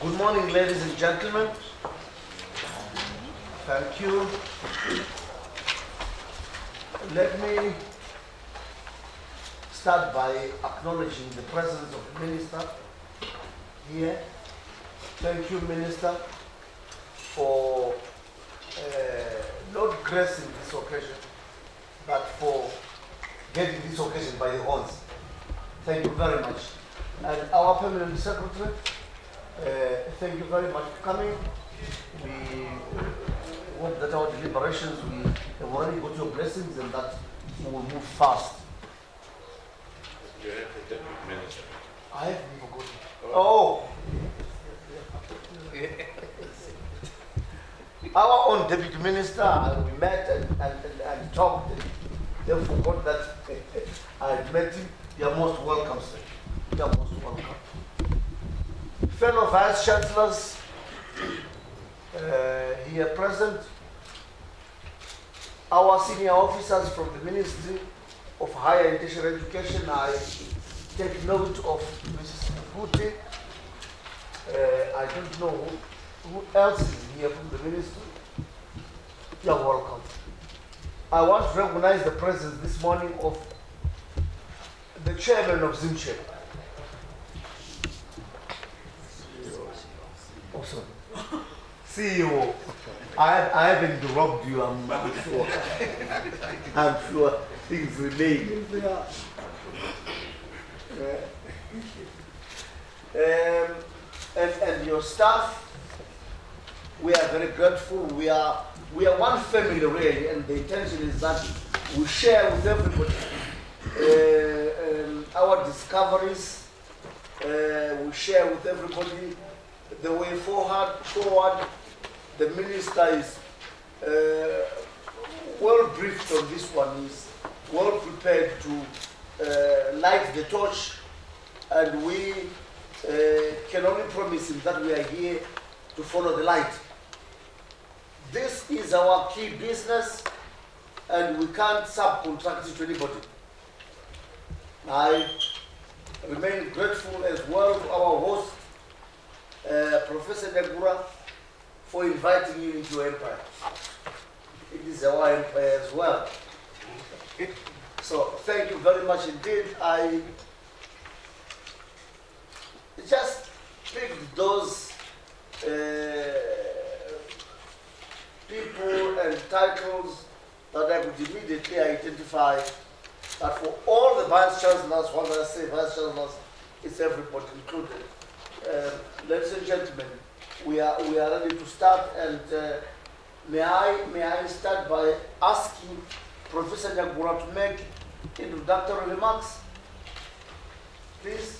Good morning, ladies and gentlemen. Thank you. Let me start by acknowledging the presence of the Minister here. Thank you, Minister, for not gracing this occasion, but for getting this occasion by the horns. Thank you very much. And our Permanent Secretary, thank you very much for coming. We hope that our deliberations, we have already got your blessings and that we will move fast. You have the Deputy Minister. I haven't forgotten. Oh! Our own Deputy Minister, we met and talked, and they forgot that I had met him. You are most welcome, sir. You are most welcome. Fellow Vice Chancellors here present, our senior officers from the Ministry of Higher and Tertiary Education, I take note of Mrs. Futi. I don't know who else is here from the Ministry. You're welcome. I want to recognize the presence this morning of the Chairman of Zimbabwe. Oh, sorry. CEO. I haven't robbed you, I'm sure. I'm sure things remain. And your staff, we are very grateful. We are one family really, and the intention is that we share with everybody our discoveries. We share with everybody the way forward. The Minister is well briefed on this one, is well prepared to light the torch, and we can only promise him that we are here to follow the light. This is our key business, and we can't subcontract it to anybody. I remain grateful as well to our host, Professor Negura, for inviting you into your empire. It is our empire as well. So thank you very much indeed. I just picked those people and titles that I could immediately identify. But for all the Vice Chancellors, when I say Vice Chancellors, it's everybody included. Ladies and gentlemen, we are ready to start, and may I start by asking Professor Nyagura to make introductory remarks, please.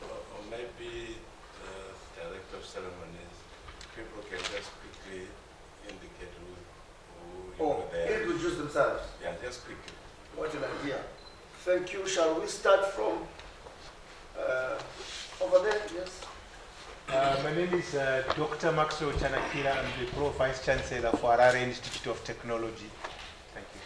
Or maybe the Director of Ceremonies, people can just quickly indicate who you know there. Introduce themselves. Yeah, just quickly. What an idea. Thank you. Shall we start from over there? Yes. My name is Dr. Maxwell Chanakira. I'm the Pro Vice Chancellor for Harare Institute of Technology. Thank you.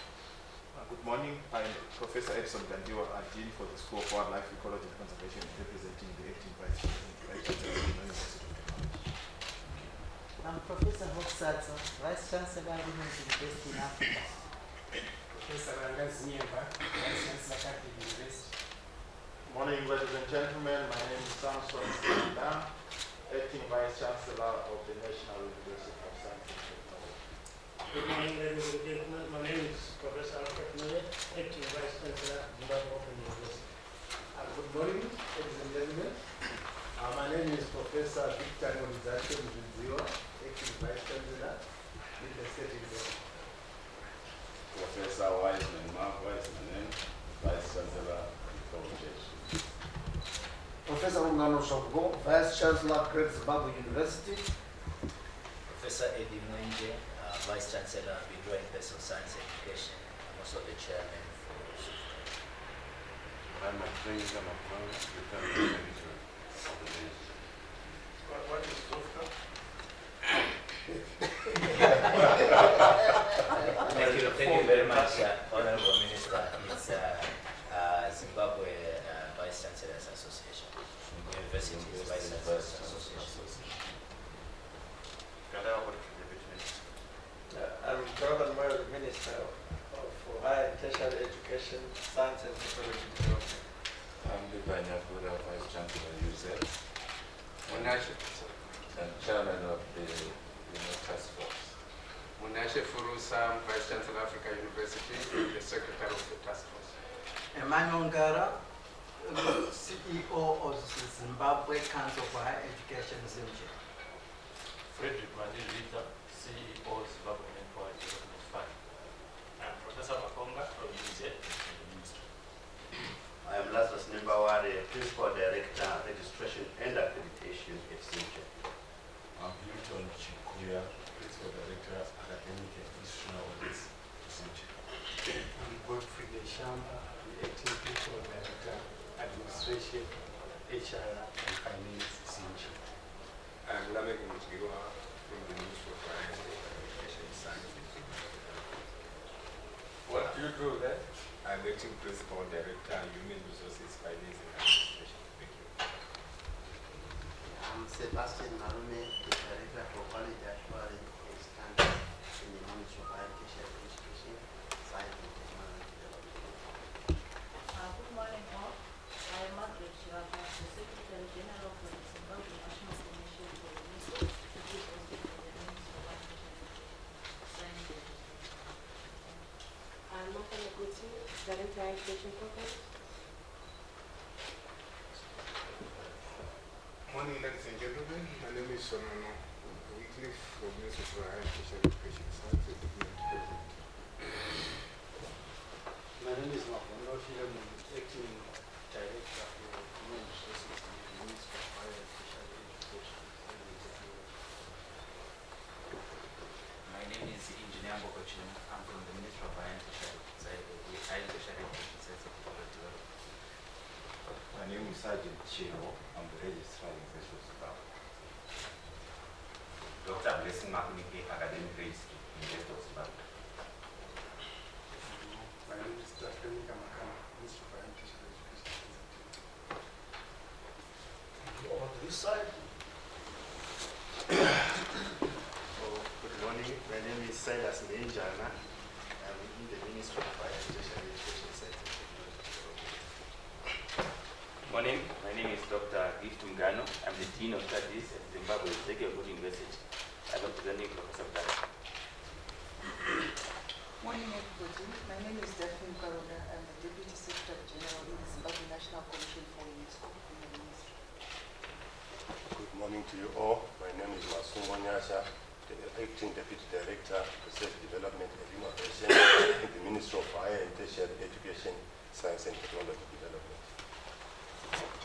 Good morning. I'm Professor Edson Gandiwa, a Dean for the School of Wildlife Ecology and Conservation, representing the acting Vice Chancellor of the University of Technology. I'm Professor Hokusatsa, Vice Chancellor of the University in Africa. Professor Rangazinyemba, Vice Chancellor at the University. Morning, ladies and gentlemen. My name is Samson Standa, acting Vice Chancellor of the National University of Science and Technology. Good morning, ladies and gentlemen. My name is Professor Alfred Miller, acting Vice Chancellor of Zimbabwe Open University. Good morning, ladies and gentlemen. My name is Professor Victor Mordernisation, acting Vice Chancellor in the State University. Professor Wiseman Mark Wiseman, Vice Chancellor of Communication. Professor Ungano Shogbo, Vice Chancellor at Great Zimbabwe University. Professor Eddie Mwenje, Vice Chancellor of the Drawing Personal Science Education. I'm also the Chairman for SUFCA. I'm a training Kamakwan, the Permanent Secretary of the Ministry. What is SUFCA? Education, Science and Technology Development. I'm the Banyakura Vice Chancellor UZ and Chairman of the Task Force. Munashe Furusa, Vice Chancellor Africa University, the Secretary of the Task Force. Emmanuel Ngara, CEO of the Zimbabwe Council for Higher Education, Zimbabwe. Frederick Mandilita, CEO of Zimbabwe Employee Development Fund. I'm Professor Makonga from UZ and the Ministry. I am Lazarus Nimbawari, Principal Director, Registration and Accreditation at Zimbabwe. I'm Hilton Chikuya, Principal Director, Academic and Institutional Audits, Zimbabwe. I'm Godfrey Deshamba, the Acting Principal Director, Administration, HR and Finance, Zimbabwe. I'm Lamek Mutgiwa from the Ministry of Finance, Education and Science. What do you do there? I'm Acting Principal Director, Human Resources, Finance and Administration. Thank you. I'm Sebastian Marume, the Director for Quality Assurance and Standards in the Ministry of Education, Science and Technology Development. Good morning all. I am Margaret Shiraka, the Secretary General for the Zimbabwe National Commission for the Ministry, which is also for the Ministry of Education, Science and Technology. I'm Martha Naguti, Director Education Program. Morning, ladies and gentlemen. My name is Sonano Wycliffe from Ministry for Higher Education, Science and Technology. My name is Makondo Philem, Acting Director for Human Resources in the Ministry of Higher Education, Science and Technology. My name is Engineer Mbokochin. I'm from the Ministry of Higher Education, Science and Technology. My name is Sergeant Chiro. I'm the Registrar in Social Zimbabwe. Dr. Blessing Makunike, Academic Registry, University of Zimbabwe. My name is Dr. Nika Makana, Ministry of Education, On this side. Good morning. My name is Silas Nenjana. I'm in the Ministry of Higher Education, Science and Technology. Morning, my name is Dr. Gift Mgano. I'm the Dean of Studies at Zimbabwe Executive University. I'm representing Professor Mgano. Morning everybody, my name is Daphne Karoga. I'm the Deputy Secretary General in the Zimbabwe National Commission for UNESCO in the Ministry. Good morning to you all. My name is Masungo Nyasha, the Acting Deputy Director, Research Development and Innovation in the Ministry of Higher and Tertiary Education, Science and Technology Development.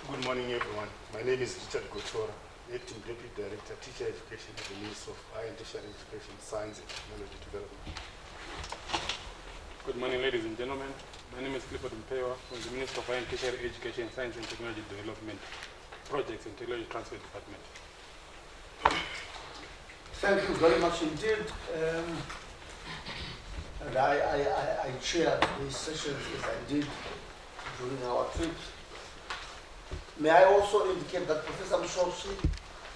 Good morning, everyone. My name is Richard Gotora, Acting Deputy Director, Teacher Education at the Ministry of Higher and Tertiary Education, Science and Technology Development. Good morning, ladies and gentlemen. My name is Clifford Mpewa from the Ministry of Higher and Tertiary Education, Science and Technology Development, Projects and Technology Transfer Department. Thank you very much indeed. And I chaired these sessions as I did during our trips. May I also indicate that Professor Mshopshi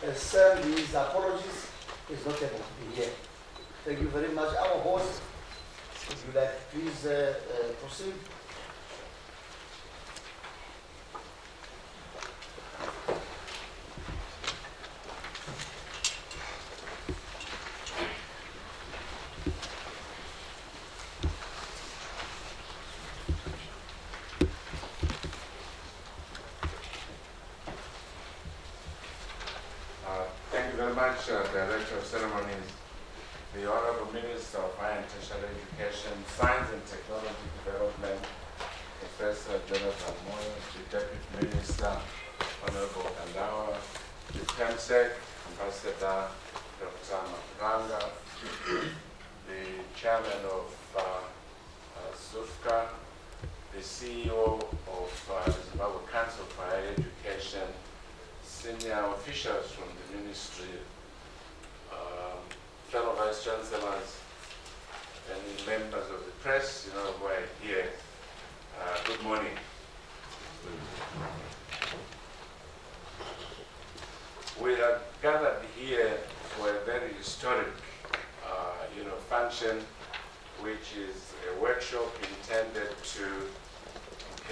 has sent his apologies, is not able to be here. Thank you very much. Our host, if you like, please proceed. Thank you very much, Director of Ceremonies, the Honorable Minister of Higher and Tertiary Education, Science and Technology Development, Professor Jonathan Moyo, the Deputy Minister, Honorable Kandawa, the PEMSEC, Ambassador Dr. Mapranga, the Chairman of SUFCA, the CEO of the Zimbabwe Council for Higher Education, senior officials from the ministry, fellow vice chancellors, and members of the press, who are here. Good morning. We are gathered here for a very historic, function which is a workshop intended to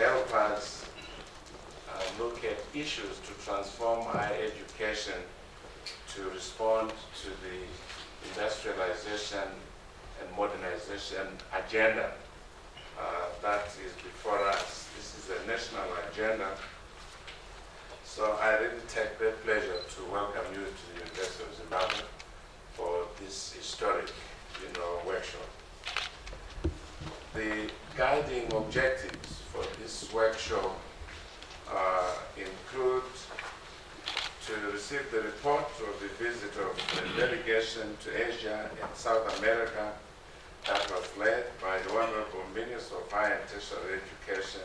help us look at issues to transform higher education to respond to the industrialization and modernization agenda that is before us. This is a national agenda. So I really take great pleasure to welcome you to the University of Zimbabwe for this historic, workshop. The guiding objectives for this workshop include to receive the report of the visit of the delegation to Asia and South America that was led by the Honorable Minister of Higher and Tertiary Education,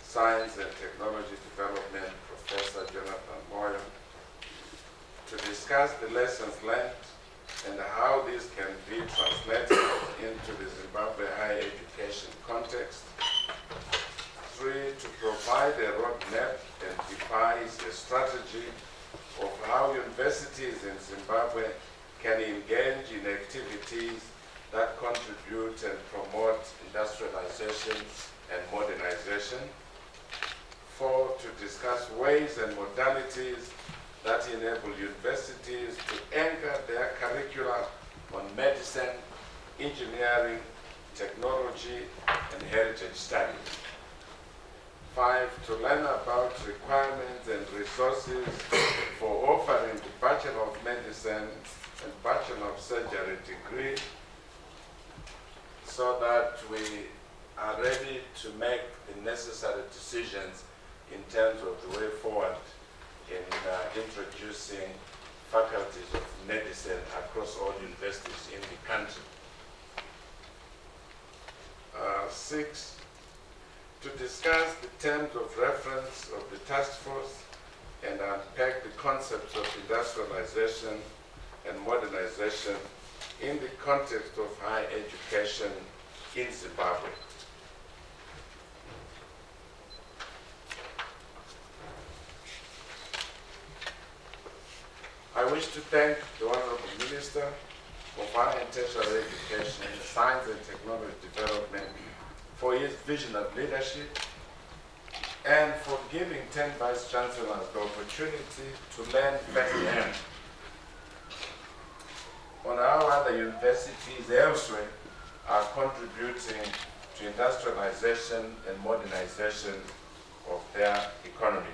Science and Technology Development, Professor Jonathan Moyo, to discuss the lessons learned and how these can be translated into the Zimbabwe higher education context. 3, to provide a roadmap and devise a strategy of how universities in Zimbabwe can engage in activities that contribute and promote industrialization and modernization. 4, to discuss ways and modalities that enable universities to anchor their curricula on medicine, engineering, technology, and heritage studies. 5, to learn about requirements and resources for offering the Bachelor of Medicine and Bachelor of Surgery degree so that we are ready to make the necessary decisions in terms of the way forward in introducing faculties of medicine across all universities in the country. 6, to discuss the terms of reference of the task force and unpack the concepts of industrialization and modernization in the context of higher education in Zimbabwe. I wish to thank the Honorable Minister of Higher and Tertiary Education, Science and Technology Development for his vision of leadership and for giving 10 Vice Chancellors the opportunity to learn firsthand on how other universities elsewhere are contributing to industrialization and modernization of their economies.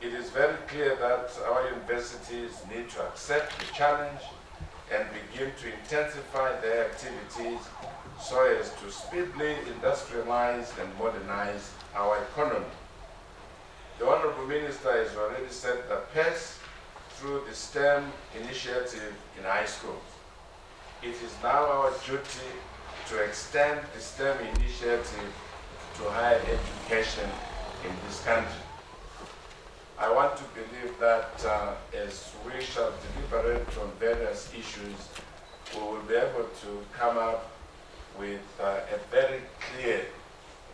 It is very clear that our universities need to accept the challenge and begin to intensify their activities so as to speedily industrialize and modernize our economy. The Honorable Minister has already set the pace through the STEM initiative in high schools. It is now our duty to extend the STEM initiative to higher education in this country. I want to believe that as we shall deliberate on various issues, we will be able to come up with a very clear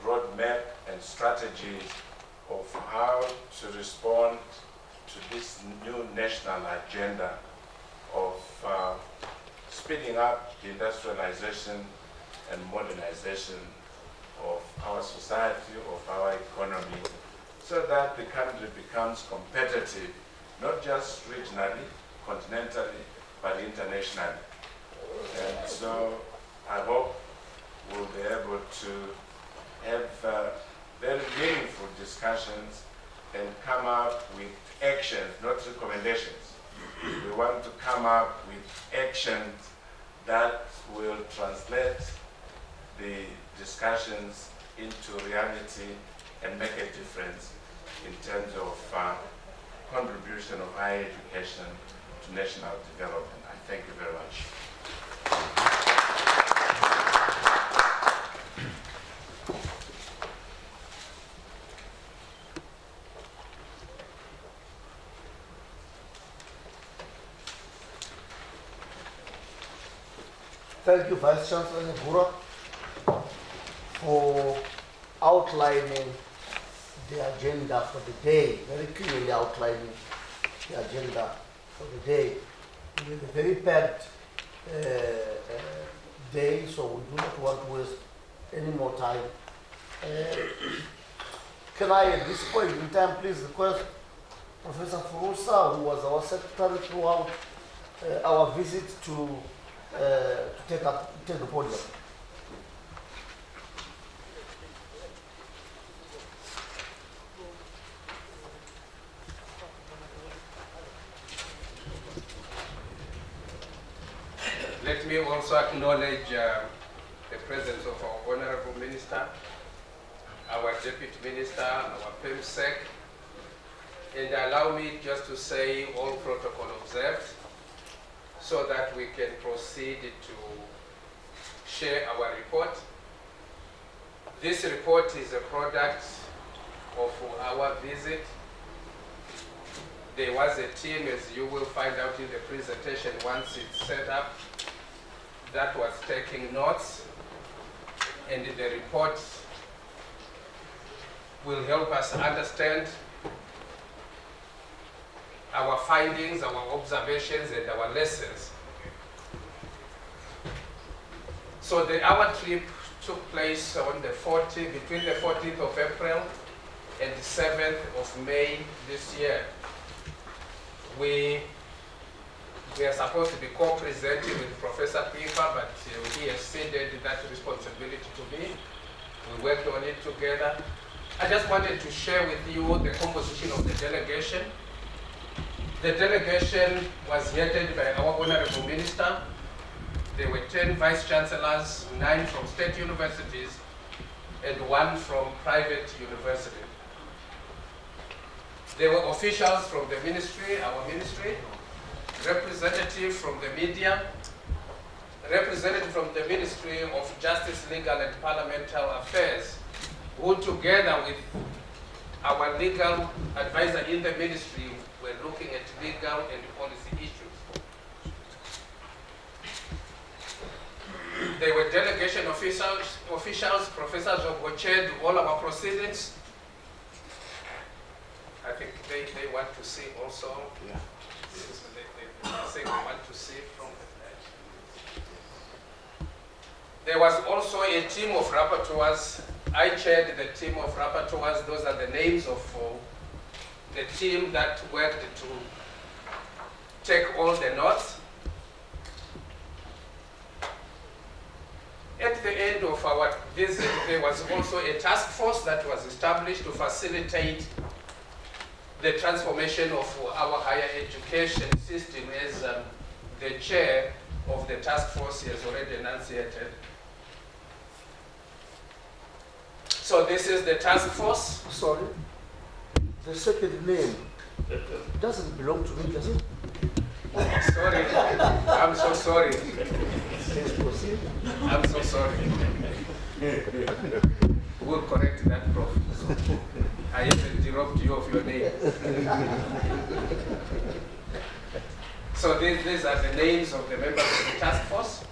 roadmap and strategies of how to respond to this new national agenda of speeding up the industrialization and modernization of our society, of our economy, so that the country becomes competitive, not just regionally, continentally, but internationally. And so I hope we'll be able to have very meaningful discussions and come up with actions, not recommendations. We want to come up with actions that will translate the discussions into reality and make a difference in terms of contribution of higher education to national development. I thank you very much. Thank you, Vice Chancellor Nebura, for outlining the agenda for the day, very clearly outlining the agenda for the day, with a very packed day, so we do not want to waste any more time. Can I, at this point in time, please request Professor Furusa, who was our secretary throughout our visit, to take the podium. Let me also acknowledge the presence of our Honorable Minister, our Deputy Minister, our PEMSEC, and allow me just to say all protocol observed so that we can proceed to share our report. This report is a product of our visit. There was a team, as you will find out in the presentation once it's set up, that was taking notes, and the report will help us understand our findings, our observations, and our lessons. So our trip took place on the 14th, between the 14th of April and the 7th of May this year. We are supposed to be co-presenting with Professor Pipa, but he has ceded that responsibility to me. We worked on it together. I just wanted to share with you the composition of the delegation. The delegation was headed by our Honorable Minister. There were 10 vice chancellors, 9 from state universities, and 1 from private university. There were officials from the ministry, our ministry, representative from the media, representative from the Ministry of Justice, Legal and Parliamentary Affairs, who together with our legal advisor in the ministry were looking at legal and policy issues. There were delegation officials, professors of Goched, all our proceedings. I think they want to see also. Yeah. They say we want to see from the flash. There was also a team of rapporteurs. I chaired the team of rapporteurs. Those are the names of the team that worked to take all the notes. At the end of our visit, there was also a task force that was established to facilitate the transformation of our higher education system, as the chair of the task force has already enunciated. So this is the task force. Sorry, the second name doesn't belong to me, does it? Sorry, I'm so sorry. Please proceed. I'm so sorry. We'll correct that, Prof. I haven't robbed you of your name. So these are the names of the members of the task force.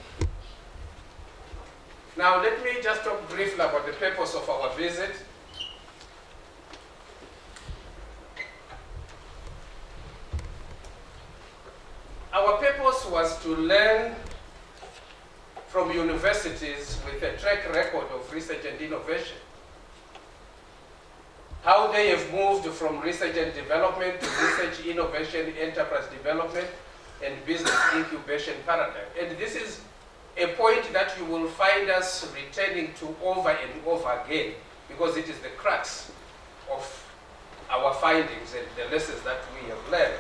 Now let me just talk briefly about the purpose of our visit. Our purpose was to learn from universities with a track record of research and innovation, how they have moved from research and development to research, innovation, enterprise development, and business incubation paradigm. And this is a point that you will find us returning to over and over again, because it is the crux of our findings and the lessons that we have learned.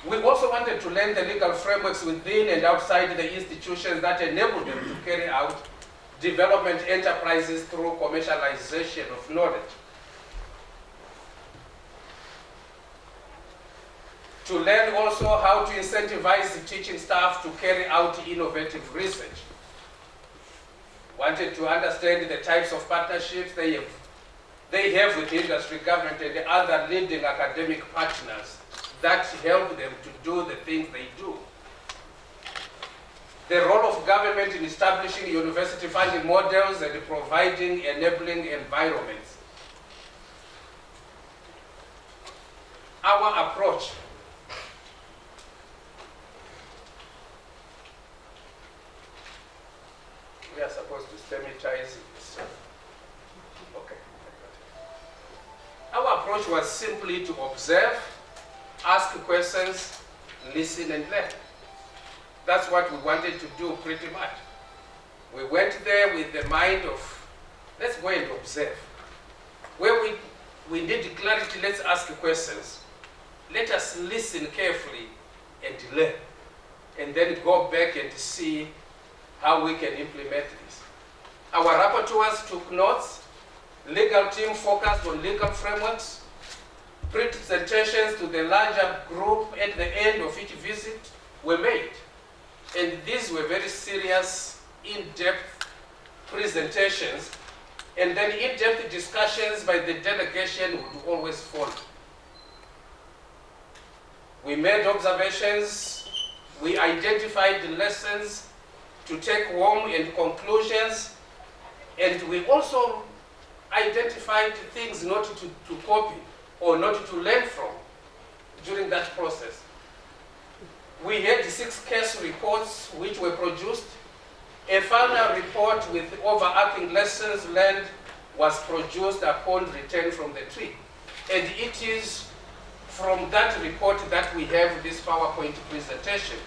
We also wanted to learn the legal frameworks within and outside the institutions that enable them to carry out development enterprises through commercialization of knowledge. To learn also how to incentivize the teaching staff to carry out innovative research. Wanted to understand the types of partnerships they have with industry, government, and the other leading academic partners that help them to do the things they do. The role of government in establishing university funding models and providing enabling environments. Our approach supposed to stematize it. Okay. Our approach was simply to observe, ask questions, listen and learn. That's what we wanted to do pretty much. We went there with the mind of, let's go and observe. Where we need clarity, let's ask questions. Let us listen carefully and learn. And then go back and see how we can implement this. Our rapporteurs took notes. Legal team focused on legal frameworks. Presentations to the larger group at the end of each visit were made. And these were very serious, in-depth presentations. And then in-depth discussions by the delegation would always follow. We made observations. We identified the lessons to take home and conclusions. And we also identified things not to copy or not to learn from during that process. We had 6 case reports which were produced. A final report with overarching lessons learned was produced upon return from the trip. And it is from that report that we have this PowerPoint presentation.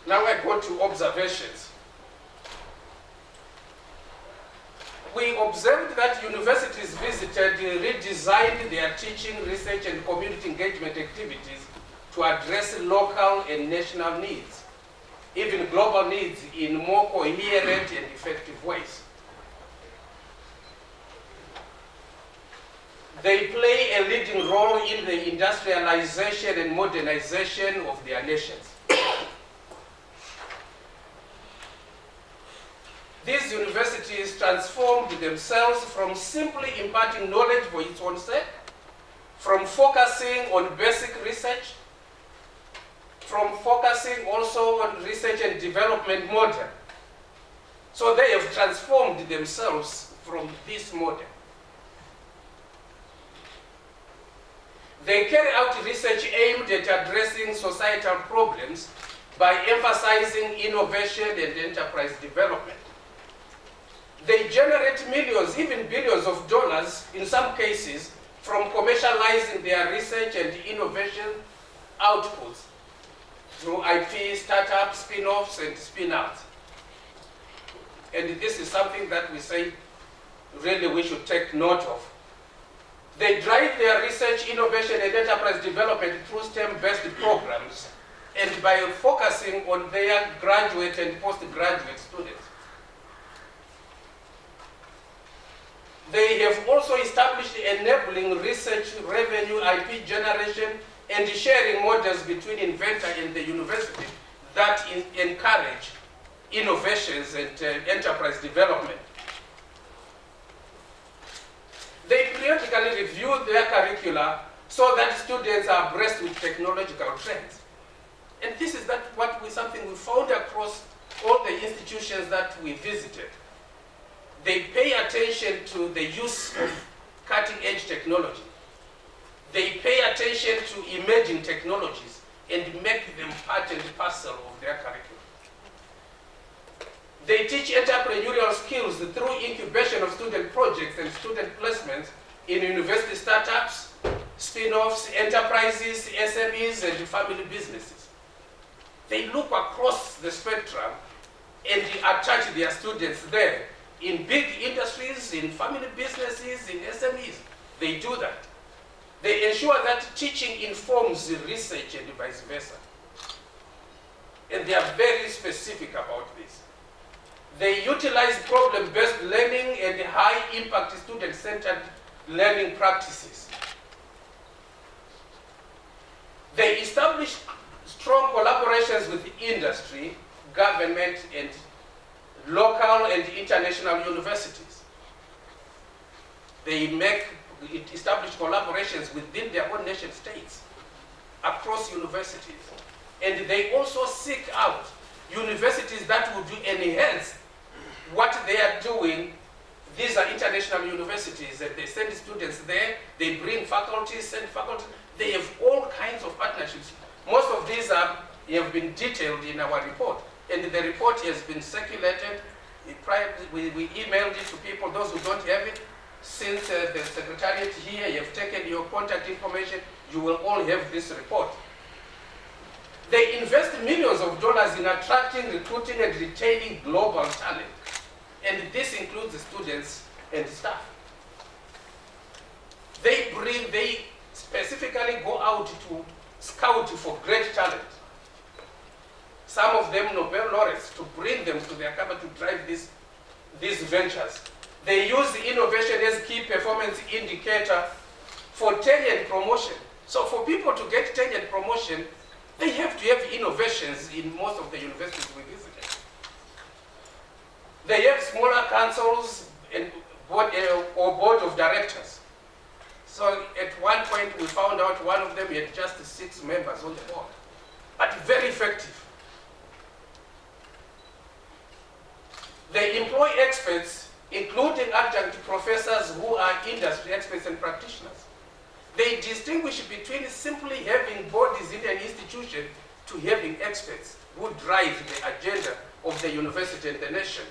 Now I go to observations. We observed that universities visited redesigned their teaching, research, and community engagement activities to address local and national needs, even global needs, in more coherent and effective ways. They play a leading role in the industrialization and modernization of their nations. These universities transformed themselves from simply imparting knowledge for its own sake, from focusing on basic research, from focusing also on research and development model. So they have transformed themselves from this model. They carry out research aimed at addressing societal problems by emphasizing innovation and enterprise development. They generate millions, even billions of dollars in some cases from commercializing their research and innovation outputs through IP, startups, spin-offs, and spin-outs. And this is something that we say really we should take note of. They drive their research, innovation, and enterprise development through STEM-based programs and by focusing on their graduate and postgraduate students. They have also established enabling research, revenue, IP generation, and sharing models between inventor and the university that encourage innovations and enterprise development. They periodically review their curricula so that students are abreast with technological trends. And this is something we found across all the institutions that we visited. They pay attention to the use of cutting-edge technology. They pay attention to emerging technologies and make them part and parcel of their curriculum. They teach entrepreneurial skills through incubation of student projects and student placements in university startups, spin-offs, enterprises, SMEs, and family businesses. They look across the spectrum and attach their students there in big industries, in family businesses, in SMEs. They do that. They ensure that teaching informs research and vice versa. And they are very specific about this. They utilize problem-based learning and high-impact student-centered learning practices. They establish strong collaborations with industry, government, and local and international universities. They establish collaborations within their own nation states, across universities. And they also seek out universities that would enhance what they are doing. These are international universities, and they send students there, they bring faculty, send faculty. They have all kinds of partnerships. Most of these are have been detailed in our report. And the report has been circulated. We emailed it to people, those who don't have it. Since the Secretariat here, you have taken your contact information, you will all have this report. They invest millions of dollars in attracting, recruiting, and retaining global talent. And this includes the students and staff. They specifically go out to scout for great talent. Some of them Nobel laureates, to bring them to their campus to drive these ventures. They use innovation as key performance indicator for tenure and promotion. So for people to get tenure and promotion, they have to have innovations in most of the universities we visited. They have smaller councils and board of directors. So at one point we found out one of them had just 6 members on the board, but very effective. They employ experts, including adjunct professors who are industry experts and practitioners. They distinguish between simply having bodies in an institution to having experts who drive the agenda of the university and the nation.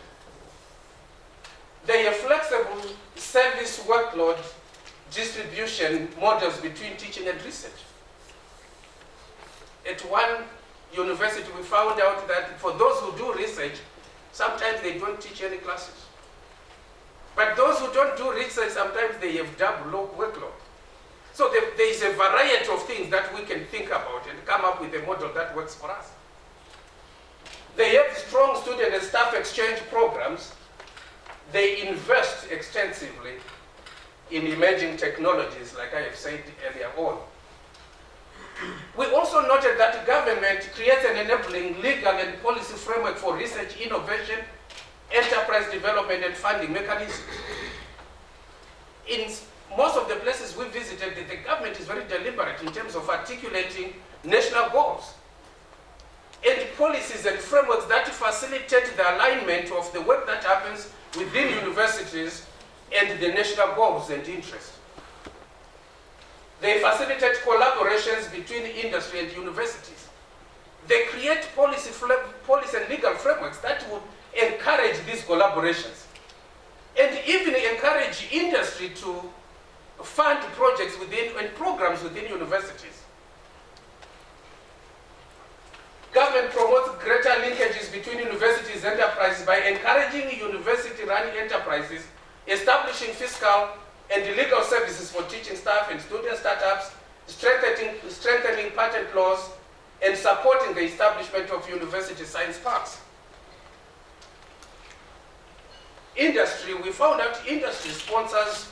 They have flexible service workload distribution models between teaching and research. At one university, we found out that for those who do research, sometimes they don't teach any classes. But those who don't do research, sometimes they have double workload. So there is a variety of things that we can think about and come up with a model that works for us. They have strong student and staff exchange programs. They invest extensively in emerging technologies, like I have said earlier on. We also noted that government creates an enabling legal and policy framework for research, innovation, enterprise development, and funding mechanisms. In most of the places we visited, the government is very deliberate in terms of articulating national goals and policies and frameworks that facilitate the alignment of the work that happens within universities and the national goals and interests. They facilitate collaborations between industry and universities. They create policy and legal frameworks that would encourage these collaborations and even encourage industry to fund projects within and programs within universities. Government promotes greater linkages between universities and enterprises by encouraging university-run enterprises, establishing fiscal and legal services for teaching staff and student startups, strengthening patent laws, and supporting the establishment of university science parks. Industry, we found out industry sponsors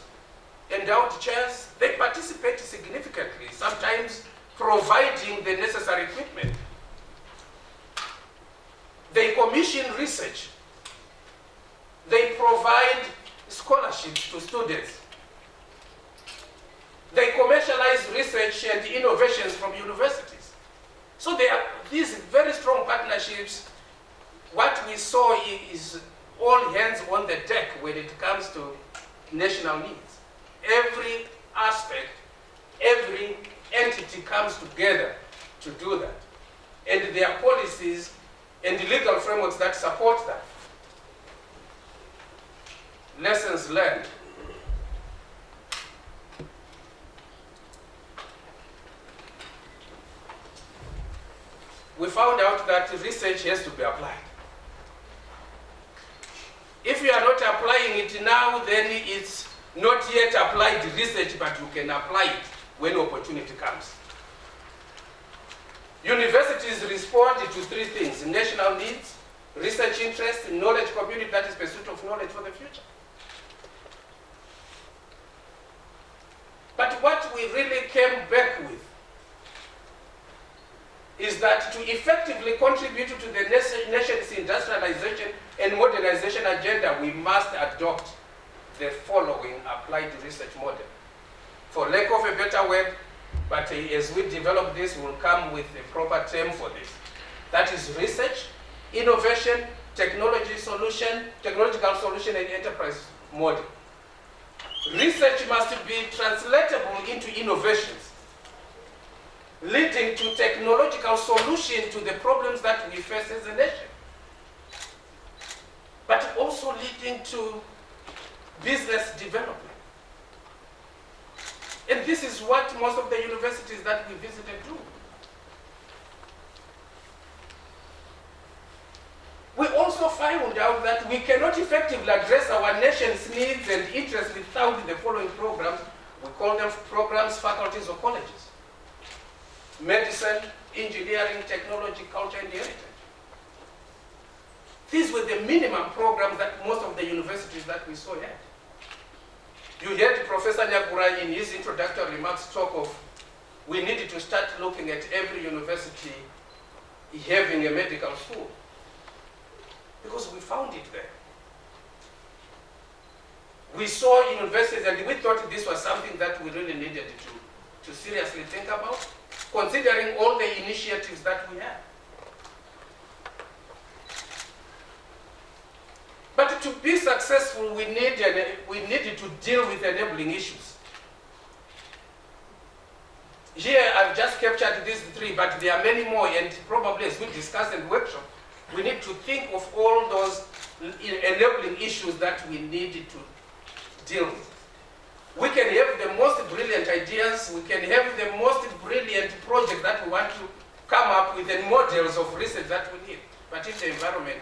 endowed chairs. They participate significantly, sometimes providing the necessary equipment. They commission research. They provide scholarships to students. They commercialize research and innovations from universities. So there are these very strong partnerships. What we saw is all hands on the deck when it comes to national needs. Every aspect, every entity comes together to do that. And there are policies and legal frameworks that support that. Lessons learned. We found out that research has to be applied. If you are not applying it now, then it's not yet applied research, but you can apply it when opportunity comes. Universities respond to 3 things: national needs, research interest, knowledge community, that is pursuit of knowledge for the future. But what we really came back with is that to effectively contribute to the nation's industrialization and modernization agenda, we must adopt the following applied research model. For lack of a better word, but as we develop this, we'll come with a proper term for this. That is research, innovation, technological solution, and enterprise model. Research must be translatable into innovations. leading to technological solution to the problems that we face as a nation, but also leading to business development. And this is what most of the universities that we visited do. We also found out that we cannot effectively address our nation's needs and interests without the following programs. We call them programs, faculties, or colleges: medicine, engineering, technology, culture, and heritage. These were the minimum programs that most of the universities that we saw had. You heard Professor Nyagura in his introductory remarks talk of we needed to start looking at every university having a medical school, because we found it there. We saw universities and we thought this was something that we really needed to seriously think about, considering all the initiatives that we have. But to be successful, we needed to deal with enabling issues. Here I've just captured these three, but there are many more, and probably as we discuss in the workshop, we need to think of all those enabling issues that we need to deal with. We can have the most brilliant ideas, we can have the most brilliant projects that we want to come up with, and models of research that we need. But if the environment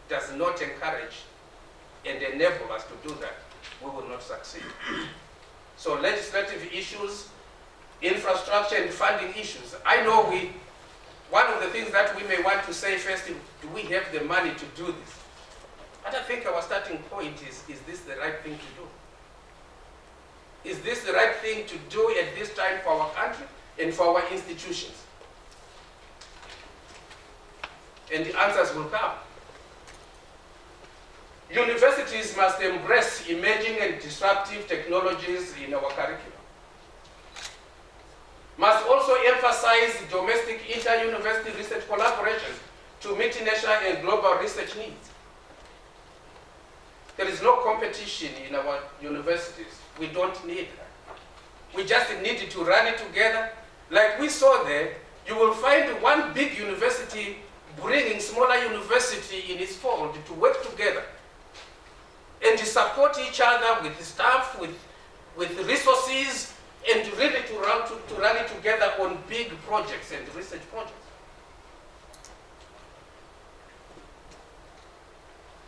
does not encourage and enable us to do that, we will not succeed. So legislative issues, infrastructure and funding issues. I know one of the things that we may want to say first, do we have the money to do this? But I think our starting point is this the right thing to do? Is this the right thing to do at this time for our country and for our institutions? And the answers will come. Universities must embrace emerging and disruptive technologies in our curriculum. Must also emphasize domestic inter-university research collaborations to meet national and global research needs. There is no competition in our universities. We don't need that. We just need to run it together. Like we saw there, you will find one big university bringing smaller university in its fold to work together and to support each other with staff, with resources, and really to run it together on big projects and research projects.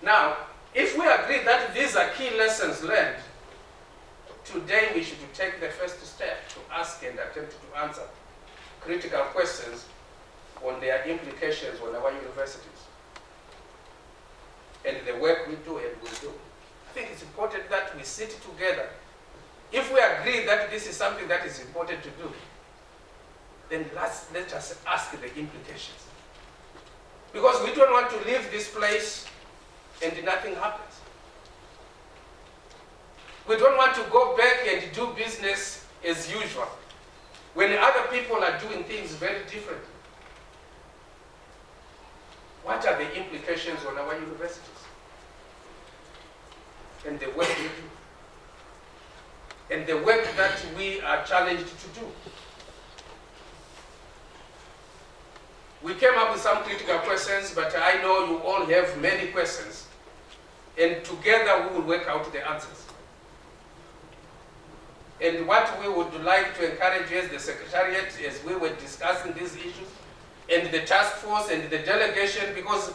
Now, if we agree that these are key lessons learned, today we should take the first step to ask and attempt to answer critical questions on their implications on our universities and the work we do and will do. I think it's important that we sit together. If we agree that this is something that is important to do, then let us ask the implications. Because we don't want to leave this place and nothing happens. We don't want to go back and do business as usual when other people are doing things very differently. What are the implications on our universities and the work we do and the work that we are challenged to do? We came up with some critical questions, but I know you all have many questions, and together we will work out the answers. And what we would like to encourage as the Secretariat, as we were discussing these issues, and the task force and the delegation, because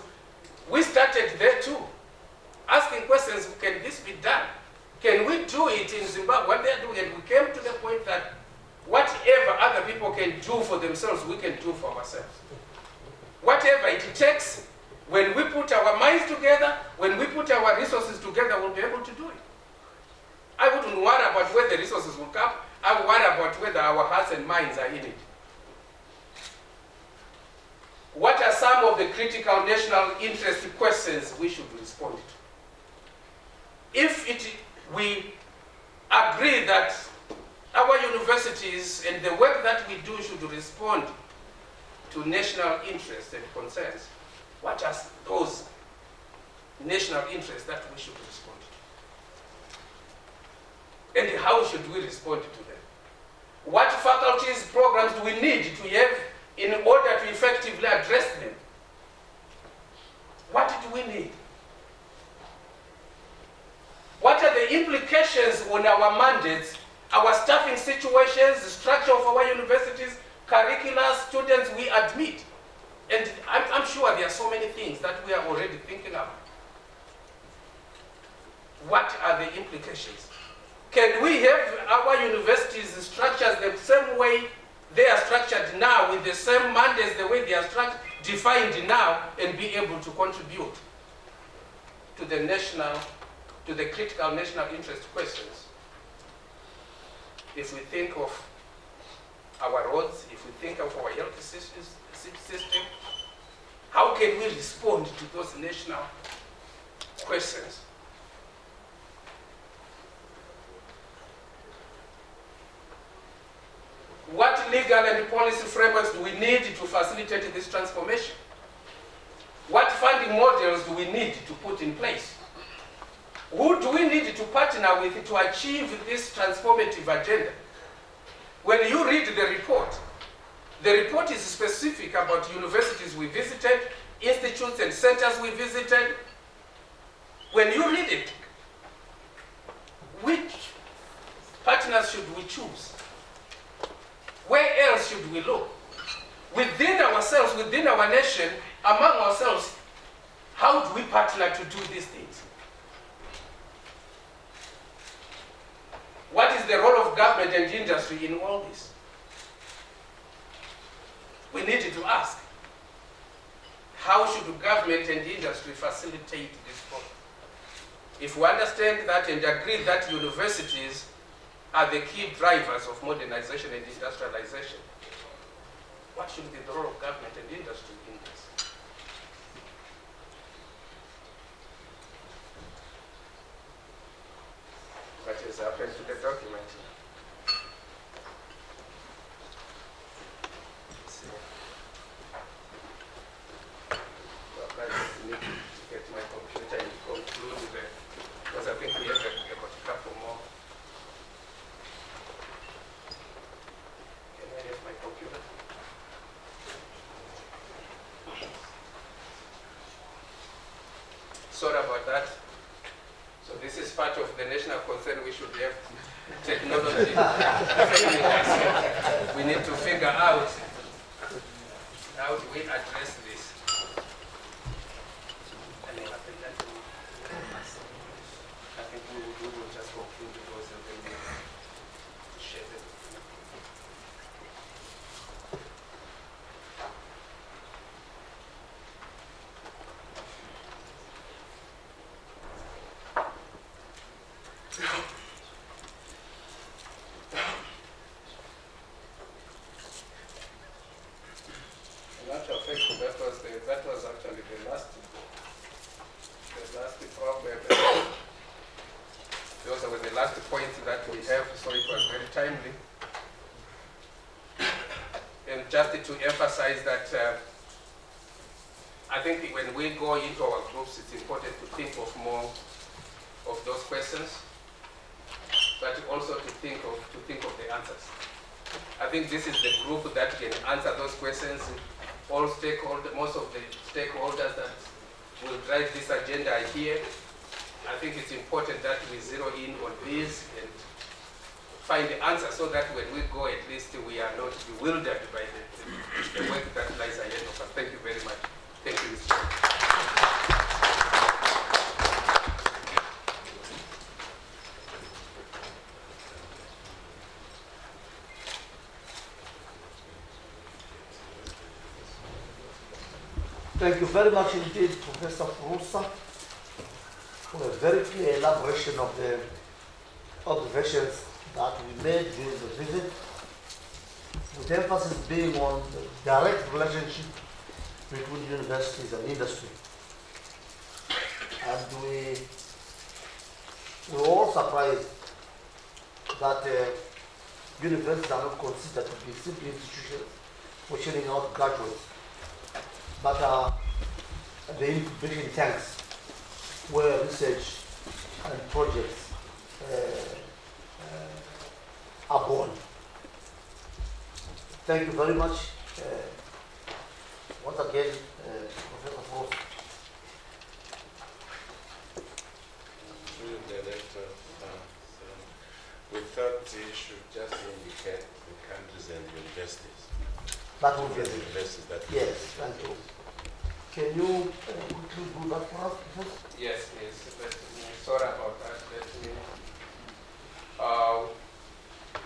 we started there too, asking questions, can this be done? Can we do it in Zimbabwe? What they're doing, and we came to the point that whatever other people can do for themselves, we can do for ourselves. Whatever it takes, when we put our minds together, when we put our resources together, we'll be able to do it. I wouldn't worry about where the resources will come. I would worry about whether our hearts and minds are in it. What are some of the critical national interest questions we should respond to? If we agree that our universities and the work that we do should respond to national interests and concerns, what are those national interests that we should respond to? And how should we respond to them? What faculties, programs do we need to have in order to effectively address them? What do we need? What are the implications on our mandates, our staffing situations, the structure of our universities, curricula, students we admit? And I'm sure there are so many things that we are already thinking about. What are the implications? Can we have our universities structured the same way they are structured now, with the same mandates, the way they are defined now, and be able to contribute to the critical national interest questions? If we think of our roads, if we think of our health system, how can we respond to those national questions? What legal and policy frameworks do we need to facilitate this transformation? What funding models do we need to put in place? Who do we need to partner with to achieve this transformative agenda? When you read the report is specific about universities we visited, institutes and centers we visited. When you read it, which partners should we choose? Where else should we look? Within ourselves, within our nation, among ourselves, how do we partner to do these things? What is the role of government and industry in all this? We need to ask, how should government and industry facilitate this process? If we understand that and agree that universities are the key drivers of modernization and industrialization, what should be the role of government and industry in this? What has happened to the document? Let's see. Well, I need to get my computer and conclude there, because I think we have got a couple more. Can I have my computer? Sorry about that. So this is part of the national concern. We should have technology. We need to figure out how do we address this. And I think we will just conclude because of the share it. That was actually the last problem. Those were the last points that we have, so it was very timely. And just to emphasize that I think when we go into our groups, it's important to think of more of those questions, but also to think of the answers. I think this is the group that can answer those questions. All stakeholders, most of the stakeholders that will drive this agenda are here. I think it's important that we zero in on these and find the answer so that when we go, at least we are not bewildered by the work that lies ahead of us. Thank you very much. Thank you, Mr. Chairman. Thank you very much indeed, Professor Furusa, for a very clear elaboration of the observations that we made during the visit, with emphasis being on the direct relationship between universities and industry. And we were all surprised that universities are not considered to be simple institutions for churning out graduates, but the incubation tanks where research and projects are born. Thank you very much. Once again, Professor Frost. Director, we thought you should just indicate the countries and universities. That would be the universities that yes, thank you. Can you quickly do that for us, please? Yes, yes. Sorry about that.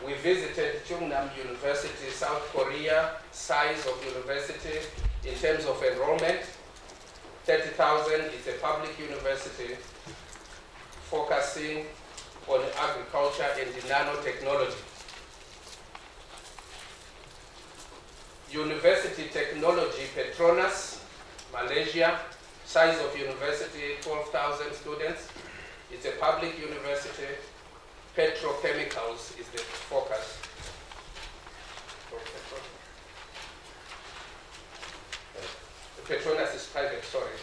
We visited Chungnam University, South Korea. Size of university in terms of enrollment, 30,000. It's a public university focusing on agriculture and nanotechnology. University Technology Petronas, Malaysia. Size of university, 12,000 students. It's a public university. Petrochemicals is the focus. Petronas is private, sorry.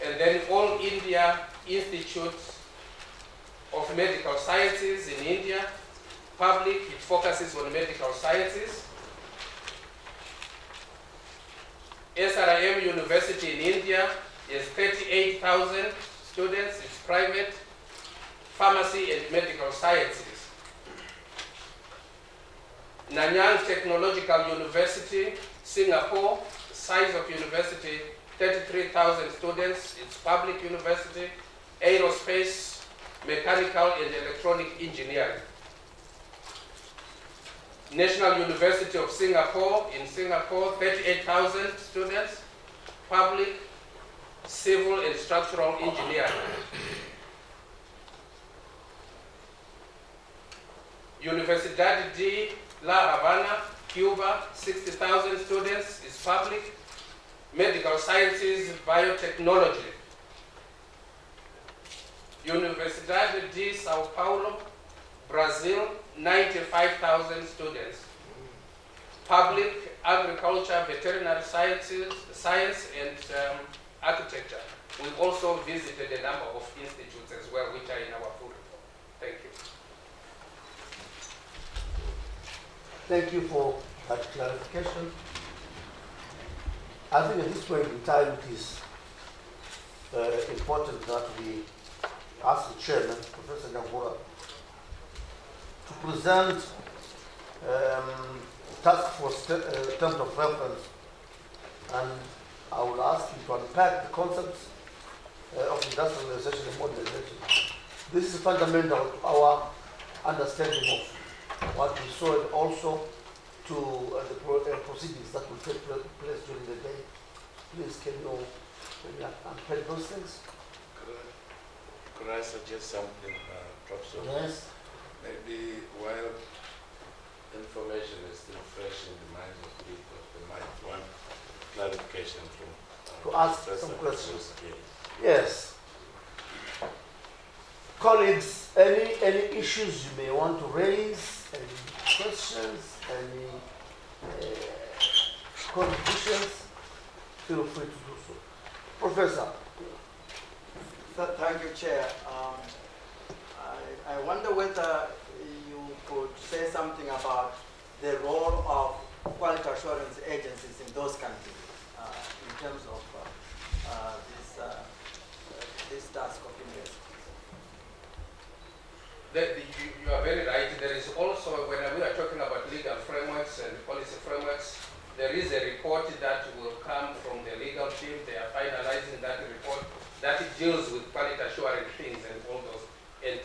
And then All India Institute of Medical Sciences in India, public, it focuses on medical sciences. SRM University in India is 38,000 students, it's private, pharmacy and medical sciences. Nanyang Technological University, Singapore, size of university, 33,000 students, it's public university, aerospace, mechanical and electronic engineering. National University of Singapore, in Singapore, 38,000 students, public, civil and structural engineering. Universidad de La Habana, Cuba, 60,000 students, is public, medical sciences, biotechnology. Universidad de Sao Paulo, Brazil, 95,000 students. Public, agriculture, veterinary sciences, science and architecture. We also visited a number of institutes as well, which are in our full report. Thank you. Thank you for that clarification. I think at this point in time it is important that we ask the chairman, Professor Nyambura, to present task force terms of reference, and I will ask you to unpack the concepts of industrialization and modernization. This is fundamental to our understanding of what we saw, and also to the proceedings that will take place during the day. Please, can you unpack those things? Could I suggest something, Professor? Yes. Maybe while information is still fresh in the minds of people, they might want clarification from to ask Professor some questions. Yes. Yes. Colleagues, any issues you may want to raise, any questions, any contributions, feel free to do so. Professor. Thank you, Chair. I wonder whether you could say something about the role of quality assurance agencies in those countries in terms of this task of universities. You are very right. There is also, when we are talking about legal frameworks and policy frameworks, there is a report that will come from the legal team. They are finalizing that report that deals with quality assurance things and all those. And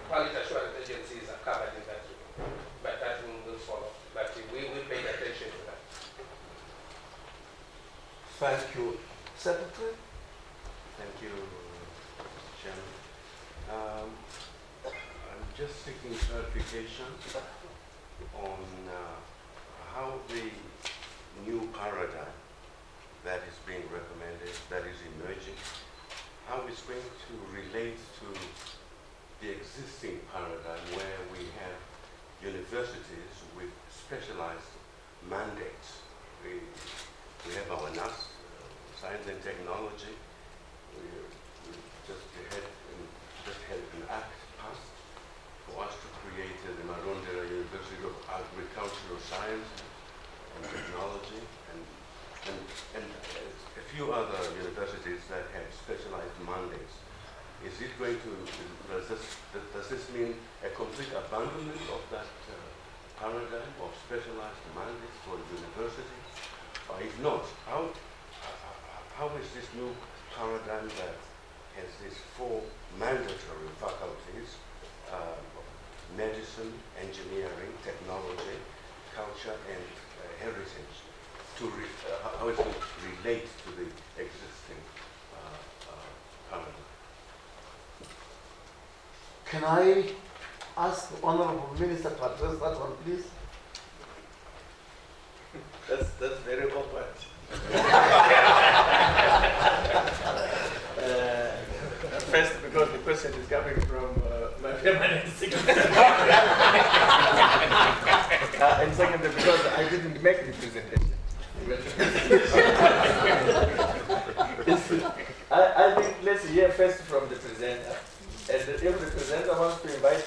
quality assurance agencies are covered in that report. But that will follow. But we will pay attention to that. Thank you. Secretary? Thank you, Chairman. I'm just seeking clarification on how the new paradigm that is being recommended, that is emerging, how it's going to relate to the existing paradigm where we have universities with specialized mandates. We have our NAS, Science and Technology. We just had an act passed for us to create the Marondera University of Agricultural Science. Science and Technology and a few other universities that have specialized mandates. Is it going to, does this mean a complete abandonment of that paradigm of specialized mandates for university? Or if not, how is this new paradigm that has these four mandatory faculties, medicine, engineering, technology, culture, and heritage, how it will relate to the existing paradigm? Can I ask the Honorable Minister to address that one, please? That's very awkward. First, because the question is coming from my permanent secretary. And second, because I didn't make the presentation. I think let's hear first from the presenter. And if the presenter wants to invite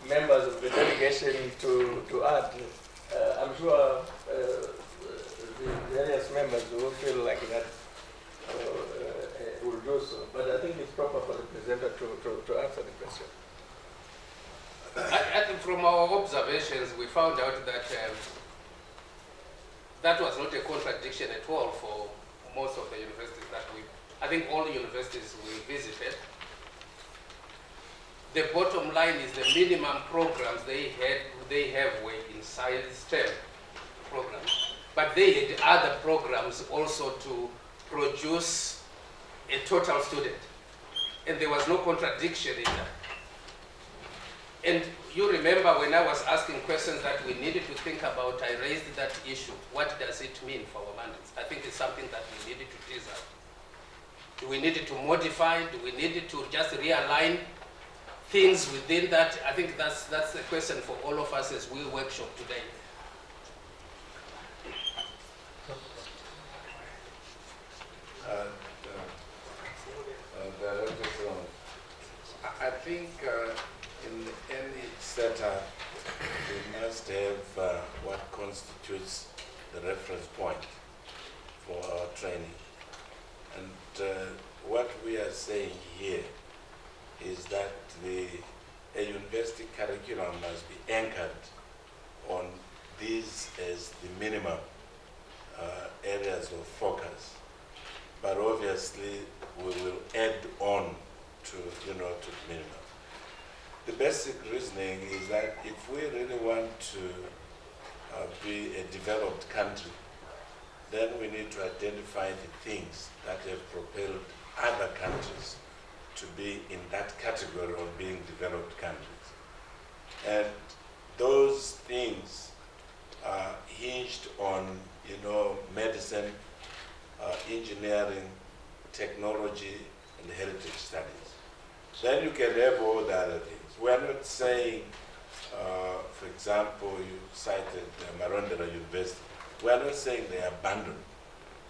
members of the delegation to add, I'm sure the various members will feel like that will do so. But I think it's proper for the presenter to answer the question. I think from our observations, we found out that that was not a contradiction at all for most of the universities that I think all the universities we visited. The bottom line is the minimum programs they have were in science STEM programs. But they had other programs also to produce a total student. And there was no contradiction in that. And you remember when I was asking questions that we needed to think about, I raised that issue. What does it mean for our mandates? I think it's something that we needed to tease out. Do we need to modify? Do we need to just realign things within that? I think that's the question for all of us as we workshop today. I think in any setup, we must have what constitutes the reference point for our training. And what we are saying here is that a university curriculum must be anchored on these as the minimum areas of focus. But obviously, we will add on to the minimum. The basic reasoning is that if we really want to be a developed country, then we need to identify the things that have propelled other countries to be in that category of being developed countries. And those things are hinged on, medicine, engineering, technology, and heritage studies. Then you can have all the other things. We're not saying, for example, you cited Marondera University. We're not saying they abandon,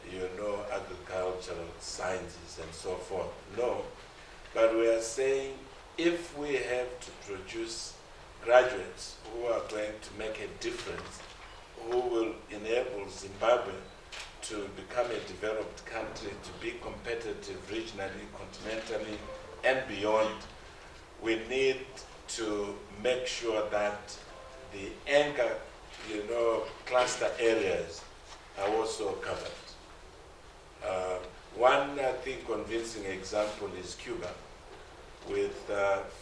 agricultural sciences and so forth. No. But we are saying if we have to produce graduates who are going to make a difference, who will enable Zimbabwe to become a developed country, to be competitive regionally, continentally, and beyond, we need to make sure that the anchor, cluster areas are also covered. One, I think, convincing example is Cuba, with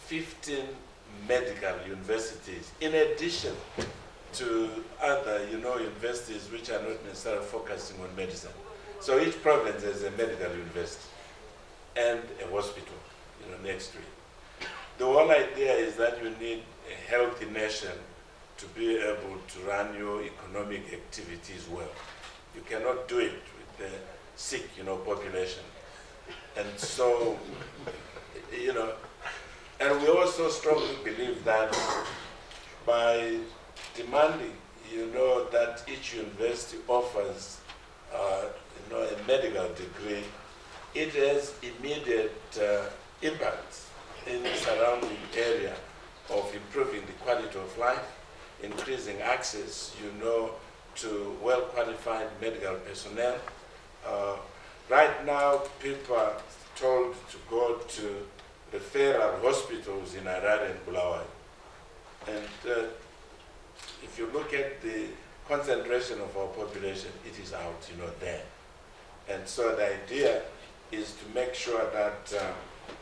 15 medical universities, in addition to other, universities which are not necessarily focusing on medicine. So each province has a medical university and a hospital, next to it. The whole idea is that you need a healthy nation to be able to run your economic activities well. You cannot do it with the sick, population. And so, and we also strongly believe that by demanding, that each university offers, a medical degree, it has immediate impacts in the surrounding area of improving the quality of life, increasing access, to well-qualified medical personnel. Right now, people are told to go to referral hospitals in Harare and Bulawayo. And if you look at the concentration of our population, it is out, there. And so the idea is to make sure that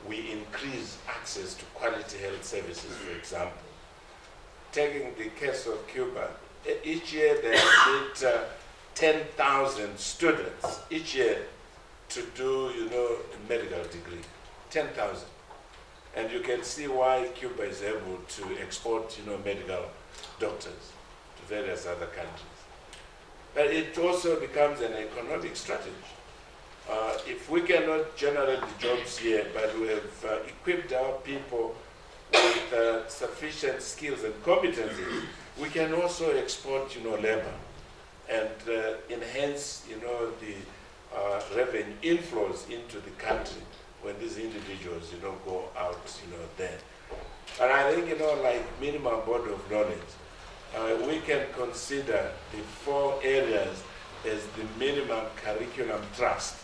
we increase access to quality health services, for example. Taking the case of Cuba, each year they admit 10,000 students each year to do, a medical degree, 10,000. And you can see why Cuba is able to export, medical doctors to various other countries. But it also becomes an economic strategy. If we cannot generate the jobs here, but we have equipped our people with sufficient skills and competencies, we can also export, labor and enhance, the revenue inflows into the country when these individuals, go out, there. And I think, like minimum body of knowledge, we can consider the 4 areas as the minimum curriculum trust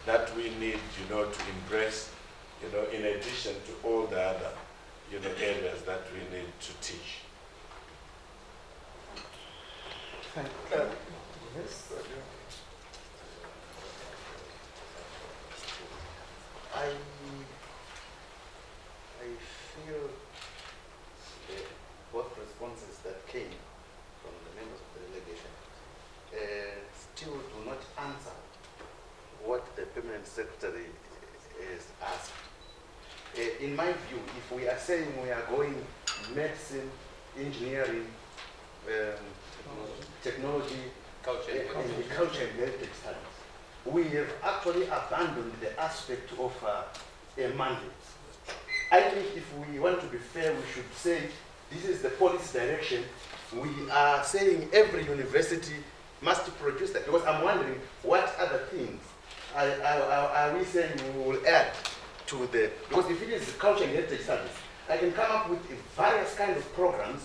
that we need, to embrace, in addition to all the other, areas that we need to teach. Thank you. Yes. I feel both responses that came from the members of the delegation still do not answer what the permanent secretary is asked. In my view, if we are saying we are going medicine, engineering, technology, agriculture and heritage studies, we have actually abandoned the aspect of a mandate. I think if we want to be fair, we should say this is the policy direction. We are saying every university must produce that, because I'm wondering what other things are we saying we will add to the, because if it is culture and heritage studies, I can come up with various kinds of programs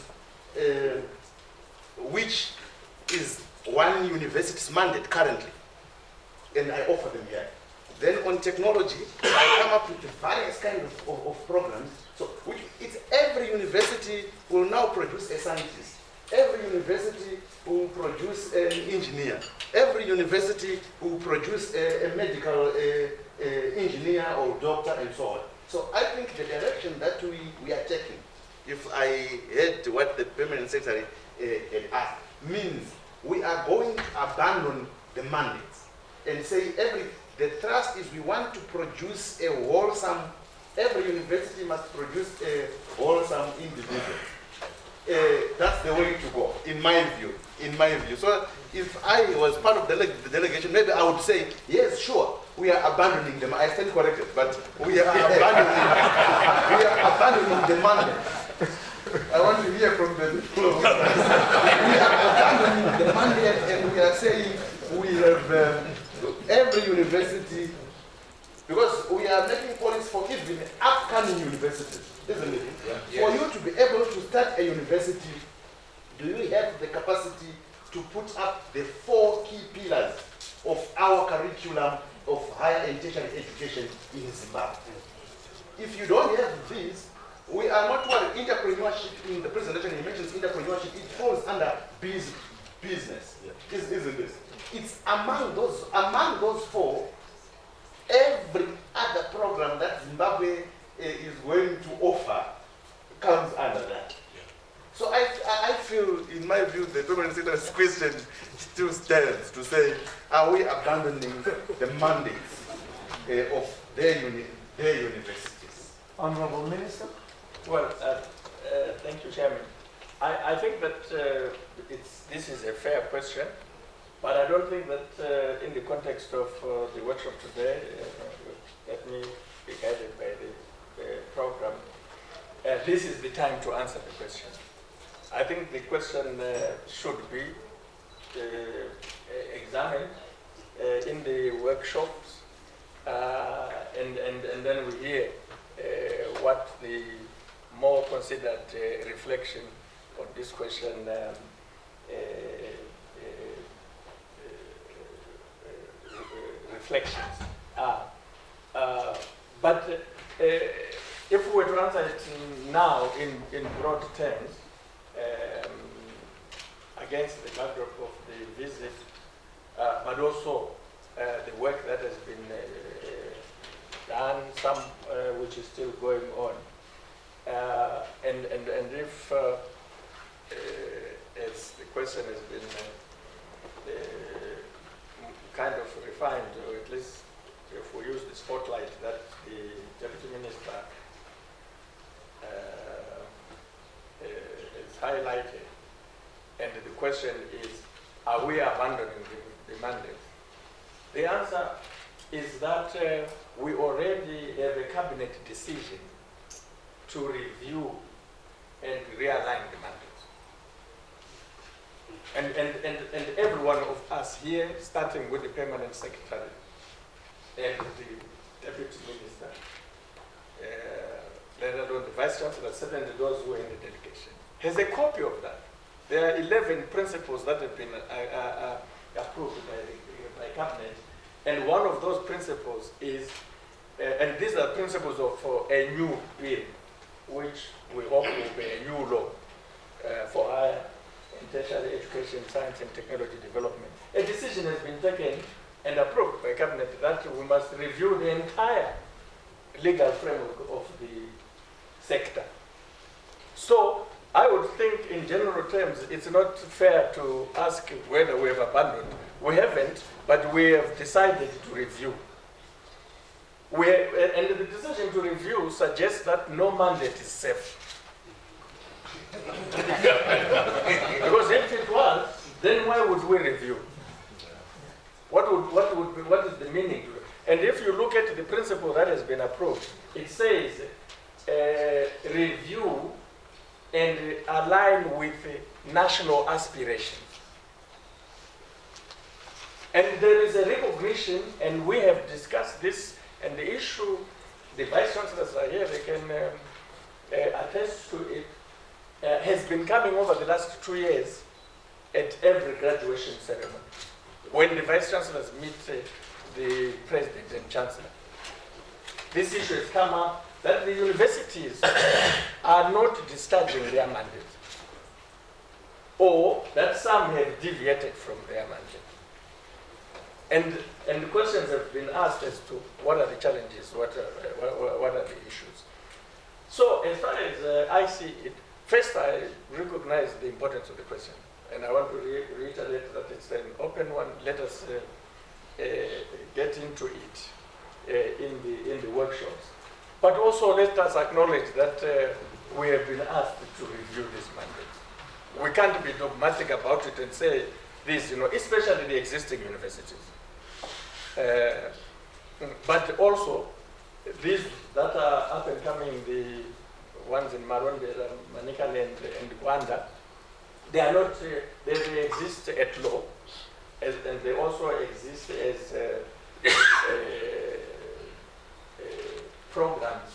which is one university's mandate currently, and I offer them here. Then on technology, I come up with various kinds of programs. So it's every university will now produce a scientist. Every university will produce an engineer. Every university will produce a medical engineer or doctor and so on. So I think the direction that we are taking, if I heard what the permanent secretary had asked, means we are going to abandon the mandates and say the thrust is we want to produce a wholesome, every university must produce a wholesome individual. That's the way to go, in my view. So if I was part of the delegation, maybe I would say, yes, sure, we are abandoning them. I stand corrected, but we are abandoning the mandate. I want to hear from the floor. We are abandoning the mandate, and we are saying we have every university, because we are making policy for even upcoming universities, isn't it? Yeah. For you to be able to start a university, do you have the capacity to put up the 4 key pillars of our curriculum of higher and tertiary education in Zimbabwe? If you don't have these, we are not worried. Entrepreneurship, in the presentation he mentions entrepreneurship, it falls under business, isn't it? It's among those 4, every other program that Zimbabwe is going to offer comes under that. So I feel, in my view, the permanent secretary's question still stands to say, are we abandoning the mandates of their universities? Honorable Minister? Well, thank you, Chairman. I think that this is a fair question, but I don't think that in the context of the workshop today, let me be guided by the program, this is the time to answer the question. I think the question should be examined in the workshops, and then we hear what the more considered reflection on this question reflections are. But if we were to answer it now in broad terms, against the backdrop of the visit, but also the work that has been done, some which is still going on, and if, as the question has been kind of refined, or at least if we use the spotlight that the Deputy Minister is highlighted, and the question is, are we abandoning the mandate? The answer is that we already have a cabinet decision to review and realign the mandate. And every one of us here, starting with the permanent secretary and the deputy minister, let alone the vice chancellor, certainly those who are in the delegation, has a copy of that. There are 11 principles that have been approved by cabinet, and one of those principles is, and these are principles for a new bill, which we hope will be a new law for higher and tertiary education, science and technology development. A decision has been taken and approved by cabinet that we must review the entire legal framework of the sector. So I would think in general terms, it's not fair to ask whether we have abandoned. We haven't, but we have decided to review. And the decision to review suggests that no mandate is safe. Because if it was, then why would we review? What is the meaning to it? And if you look at the principle that has been approved, it says review and align with national aspirations. And there is a recognition, and we have discussed this, and the issue, the vice chancellors are here, they can attest to it, has been coming over the last 2 years at every graduation ceremony, when the vice chancellors meet the president and chancellor. This issue has come up that the universities are not discharging their mandate, or that some have deviated from their mandate. And the questions have been asked as to what are the challenges, what are the issues. So as far as I see it, first I recognize the importance of the question, and I want to reiterate that it's an open one. Let us get into it in the workshops. But also let us acknowledge that we have been asked to review this mandate. We can't be dogmatic about it and say this, especially the existing universities. But also, these that are up and coming, the ones in Maronde, Manikale and Rwanda, they are not, they exist at law, and they also exist as programs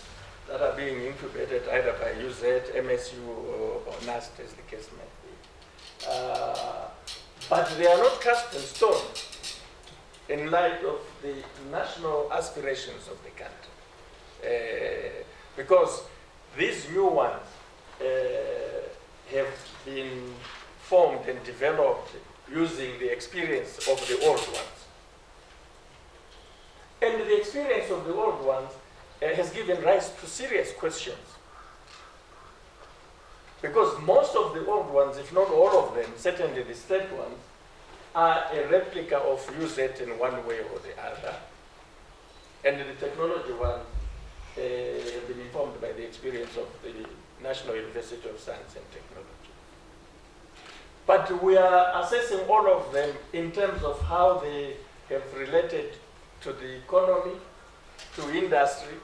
that are being incubated either by UZ, MSU, or NAST, as the case may be. But they are not cast in stone in light of the national aspirations of the country. Because these new ones have been formed and developed using the experience of the old ones. And the experience of the old ones has given rise to serious questions. Because most of the old ones, if not all of them, certainly the state ones, are a replica of UZ in one way or the other. And the technology ones have been informed by the experience of the National University of Science and Technology. But we are assessing all of them in terms of how they have related to the economy, to industry,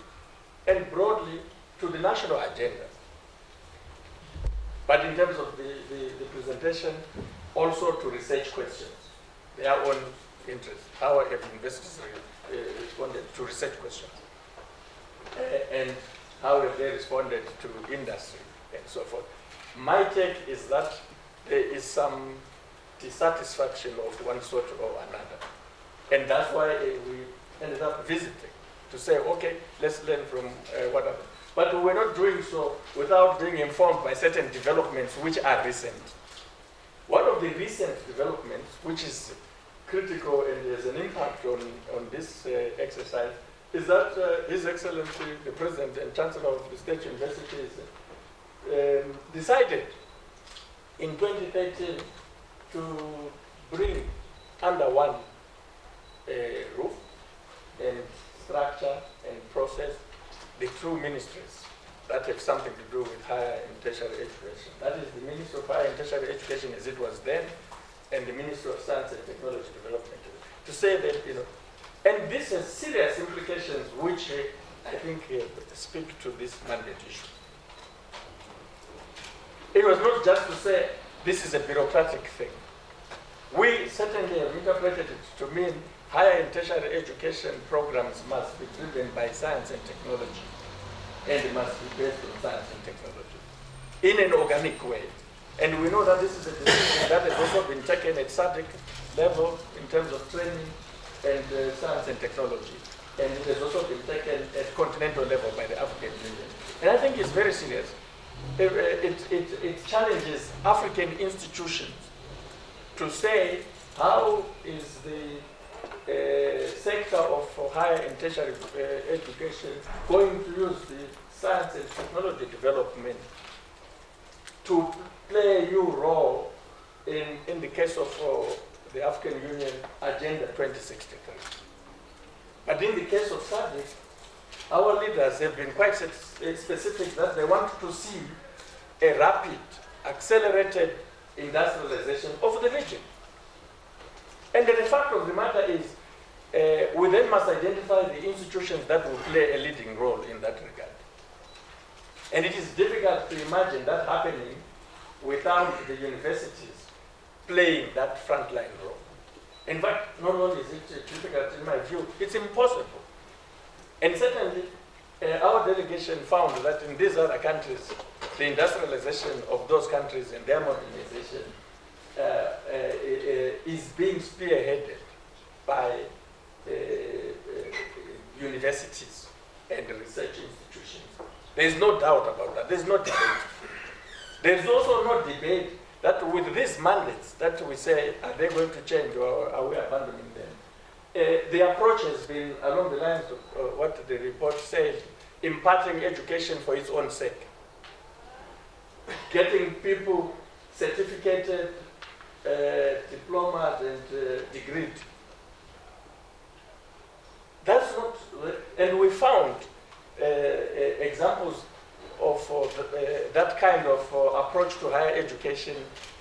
and broadly to the national agenda. But in terms of the presentation, also to research questions, their own interest. How have universities responded to research questions? And how have they responded to industry and so forth? My take is that there is some dissatisfaction of one sort or another. And that's why we ended up visiting to say, okay, let's learn from what happened. But we're not doing so without being informed by certain developments which are recent. One of the recent developments, which is critical and has an impact on this exercise, is that His Excellency, the President and Chancellor of the State Universities, decided in 2013 to bring under one roof and structure and process the two ministries that have something to do with higher and tertiary education. That is the Ministry of Higher and Tertiary Education as it was then, and the Ministry of Science and Technology Development. To say that, and this has serious implications which I think speak to this mandate issue. It was not just to say this is a bureaucratic thing. We certainly have interpreted it to mean higher and tertiary education programs must be driven by science and technology, and must be based on science and technology in an organic way. And we know that this is a decision that has also been taken at SADC level in terms of training and science and technology. And it has also been taken at continental level by the African Union. And I think it's very serious. It challenges African institutions to say how is the sector of higher and tertiary education going to use the science and technology development to play a new role in the case of the African Union Agenda 2063. But in the case of SADC, our leaders have been quite specific that they want to see a rapid, accelerated industrialization of the region. And the fact of the matter is, we then must identify the institutions that will play a leading role in that regard. And it is difficult to imagine that happening without the universities playing that frontline role. In fact, not only is it difficult, in my view, it's impossible. And certainly, our delegation found that in these other countries, the industrialization of those countries and their modernization is being spearheaded by universities and research institutions. There is no doubt about that. There is no debate. There is also no debate that with these mandates that we say, are they going to change or are we abandoning them? The approach has been along the lines of what the report said, imparting education for its own sake. Getting people certificated, diplomas and degreed. That's not, and we found examples of that kind of approach to higher education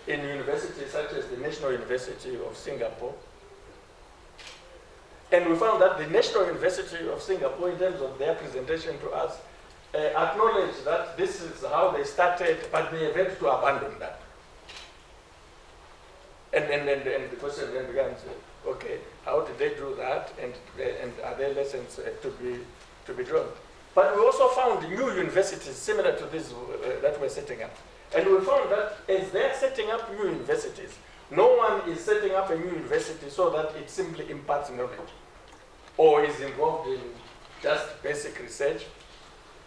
in universities such as the National University of Singapore. And we found that the National University of Singapore, in terms of their presentation to us, acknowledged that this is how they started, but they have had to abandon that. And the question then began, okay, how did they do that, and are there lessons to be drawn? But we also found new universities similar to this that we're setting up. And we found that as they're setting up new universities, no one is setting up a new university so that it simply imparts knowledge or is involved in just basic research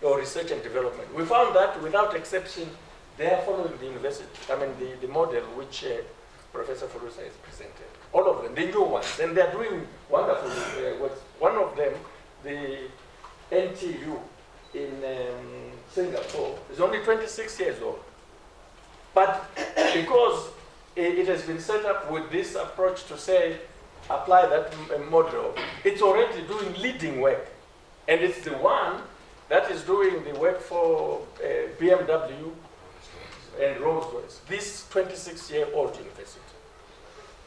or research and development. We found that without exception, they are following the university, the model which Professor Furusa has presented. All of them, the new ones, and they're doing wonderful work. One of them, the NTU in Singapore, is only 26 years old. But because it has been set up with this approach to say, apply that model, it's already doing leading work. And it's the one that is doing the work for BMW and Rolls-Royce, this 26-year-old university.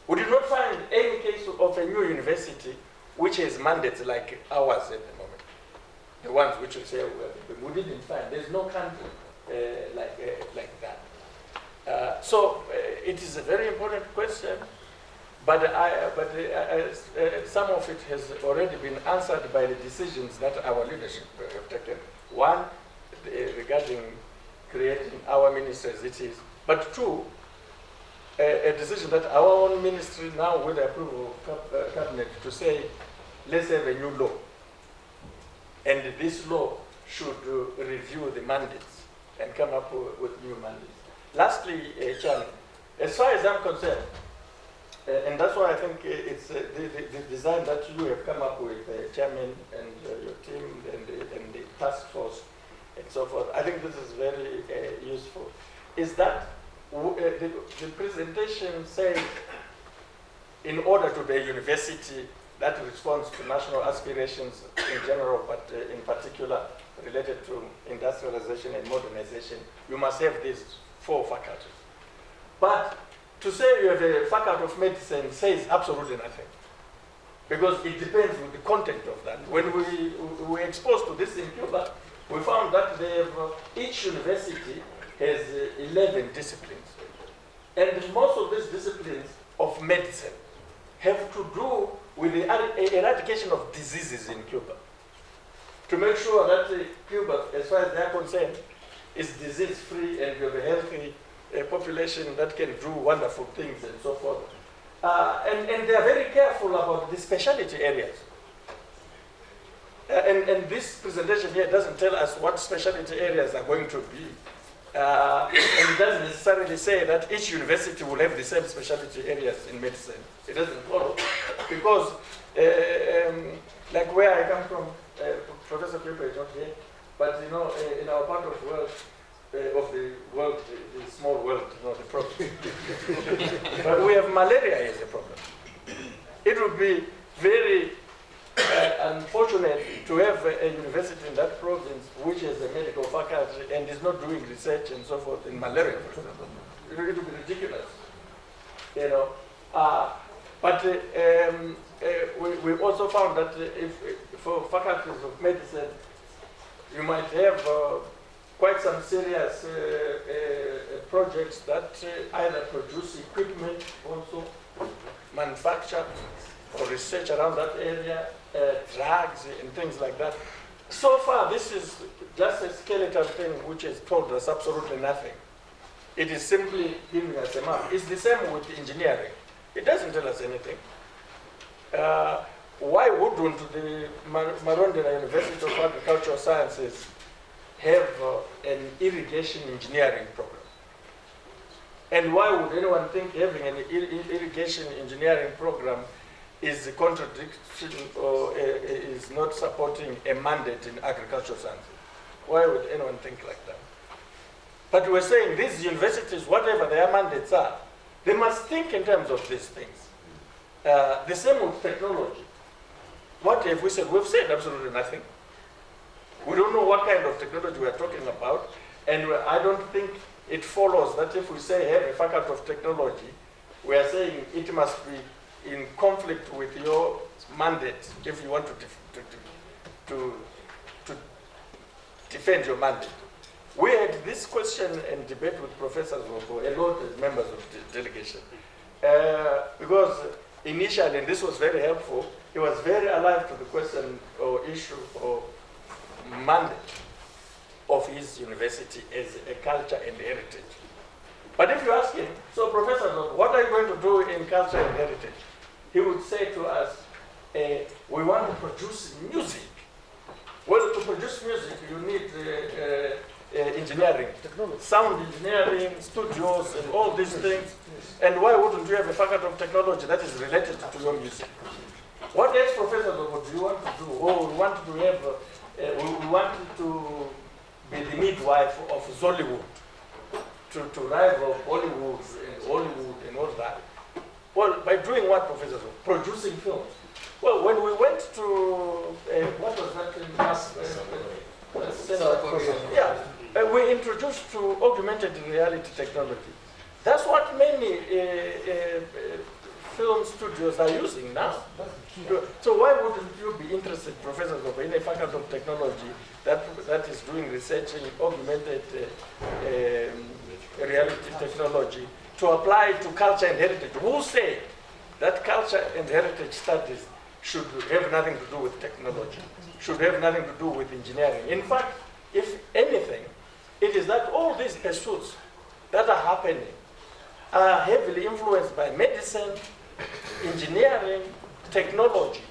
We did not find any case of a new university which has mandates like ours at the moment. The ones which we say we didn't find. There's no country like that. So it is a very important question, but some of it has already been answered by the decisions that our leadership have taken. One, regarding creating our ministry as it is, but two, a decision that our own ministry now, with the approval of cabinet, to say, let's have a new law. And this law should review the mandates and come up with new mandates. Lastly, Chairman, as far as I'm concerned, and that's why I think it's the design that you have come up with, Chairman, and your team, and the task force, and so forth. I think this is very useful. Is that the presentation says, in order to be a university that responds to national aspirations in general, but in particular related to industrialization and modernization, you must have these 4 faculties. But to say you have a faculty of medicine says absolutely nothing, because it depends on the content of that. When we were exposed to this in Cuba, we found that each university has 11 disciplines. And most of these disciplines of medicine have to do with the eradication of diseases in Cuba. To make sure that Cuba, as far as they are concerned, is disease-free and you have a healthy population that can do wonderful things and so forth. And they are very careful about the specialty areas. And this presentation here doesn't tell us what specialty areas are going to be. And it doesn't necessarily say that each university will have the same specialty areas in medicine. It doesn't follow. Because, like where I come from, Professor Piper is not here, but you know, in our part of the world, the small world, you know, the problem. But we have malaria as a problem. It would be very unfortunate to have a university in that province which has a medical faculty and is not doing research and so forth in malaria, for example. It would be ridiculous, you know. But we also found that if for faculties of medicine, you might have quite some serious projects that either produce equipment, also manufacture or research around that area, drugs and things like that. So far, this is just a skeletal thing which has told us absolutely nothing. It is simply giving us a map. It's the same with engineering. It doesn't tell us anything. Why wouldn't the Marondera University of Agricultural Sciences have an irrigation engineering program? And why would anyone think having an irrigation engineering program is a contradiction or is not supporting a mandate in agricultural sciences? Why would anyone think like that? But we're saying these universities, whatever their mandates are, they must think in terms of these things. The same with technology. What have we said? We've said absolutely nothing. We don't know what kind of technology we're talking about, and I don't think it follows that if we say have a faculty of technology, we are saying it must be in conflict with your mandate if you want to defend your mandate. We had this question and debate with professors for a lot of members of the delegation. Because initially, and this was very helpful, he was very alive to the question or issue or mandate of his university as a culture and heritage. But if you ask him, so Professor, what are you going to do in culture and heritage? He would say to us, we want to produce music. Well, to produce music, you need engineering, sound engineering, studios, and all these things. And why wouldn't you have a faculty of technology that is related to your music? What else, Professor, do you want to do? Oh, we want to have, we want to be the midwife of Zollywood, to rival Bollywood and Hollywood and all that. Well, by doing what, Professor? Producing films. Well, when we went to, what was that in last? We introduced to augmented reality technology. That's what many film studios are using now. So why wouldn't you be interested, professors, in a faculty of technology that is doing research in augmented reality technology to apply to culture and heritage? Who said that culture and heritage studies should have nothing to do with technology, should have nothing to do with engineering? In fact, if anything, it is that all these pursuits that are happening are heavily influenced by medicine, engineering, technology.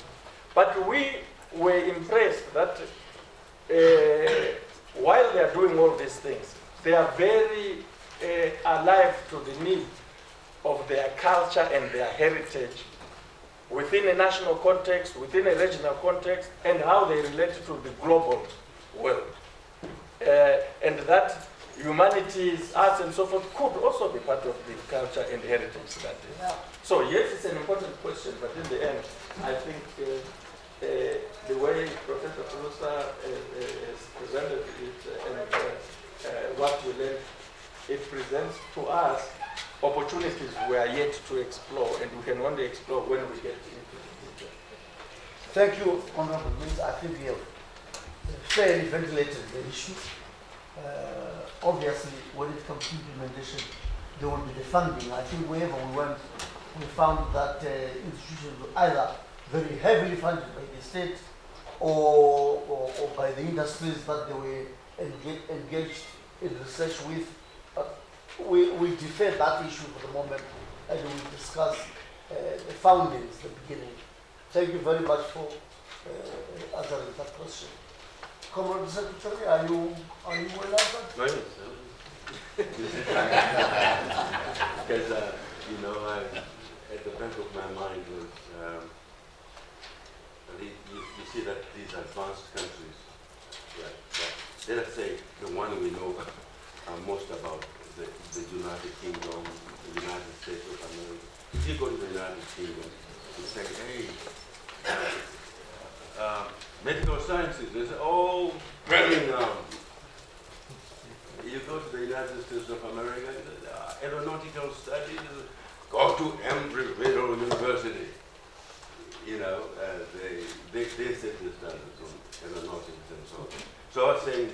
But we were impressed that while they are doing all these things, they are very alive to the need of their culture and their heritage within a national context, within a regional context, and how they relate to the global world. And that humanities, arts, and so forth could also be part of the culture and heritage that is. So yes, it's an important question, but in the end, I think the way Professor Pulusa has presented it and what we learned, it presents to us opportunities we are yet to explore, and we can only explore when we get into the future. Thank you, Honorable Minister. I think we have fairly ventilated the issue. Obviously, when it comes to implementation, there will be the funding. I think wherever we went, we found that institutions were either very heavily funded by the state or by the industries that they were engaged in research with. We defer that issue for the moment and we will discuss the foundings, the beginning. Thank you very much for answering that question. Comrade Secretary, are you well answered? No, yes. Because, at the back of my mind was, you see that these advanced countries, let us say the one we know most about, the United Kingdom, the United States of America. If you go to the United Kingdom, you say, hey, medical sciences, they say, oh, Birmingham. You go to the United States of America, aeronautical studies, go to Embry-Riddle University. They set the standards on aeronautics and so on. So I was saying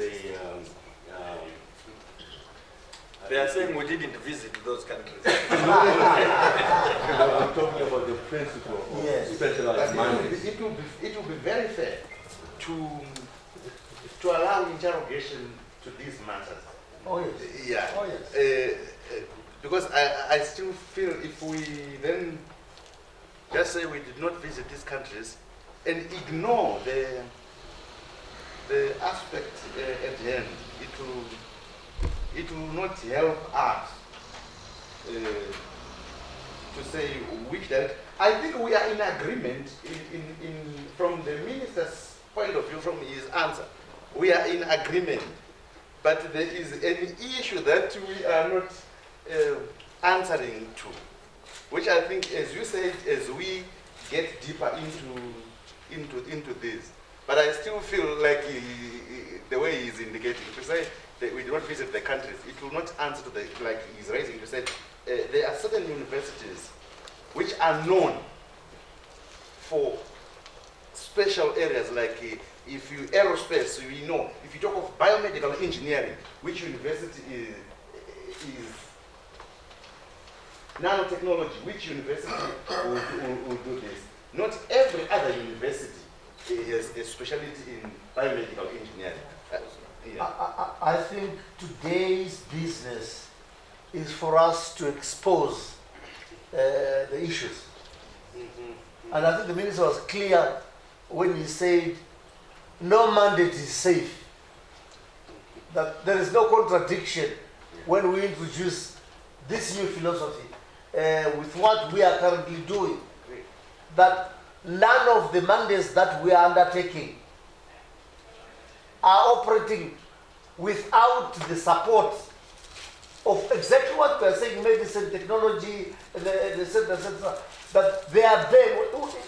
they are saying we didn't visit those countries. I'm talking about the principle of specialized mandates. It will be very fair to allow interrogation to these matters. Oh yes. Yeah. Oh yes. Because I still feel if we then just say we did not visit these countries and ignore the aspect at hand, it will not help us to say which direction. I think we are in agreement from the minister's point of view, from his answer. We are in agreement, but there is an issue that we are not answering to, which I think, as you said, as we get deeper into this. But I still feel like the way he's indicating, to say that we do not visit the countries, it will not answer to the, like he's raising, to say there are certain universities which are known for special areas, like if you aerospace, we know. If you talk of biomedical engineering, which university is nanotechnology, which university will do this? Not every other university has a specialty in biomedical engineering. I think today's business is for us to expose the issues. And I think the minister was clear when he said no mandate is safe. That there is no contradiction when we introduce this new philosophy with what we are currently doing. That none of the mandates that we are undertaking are operating without the support of exactly what we are saying, medicine, technology, etc. That they are there.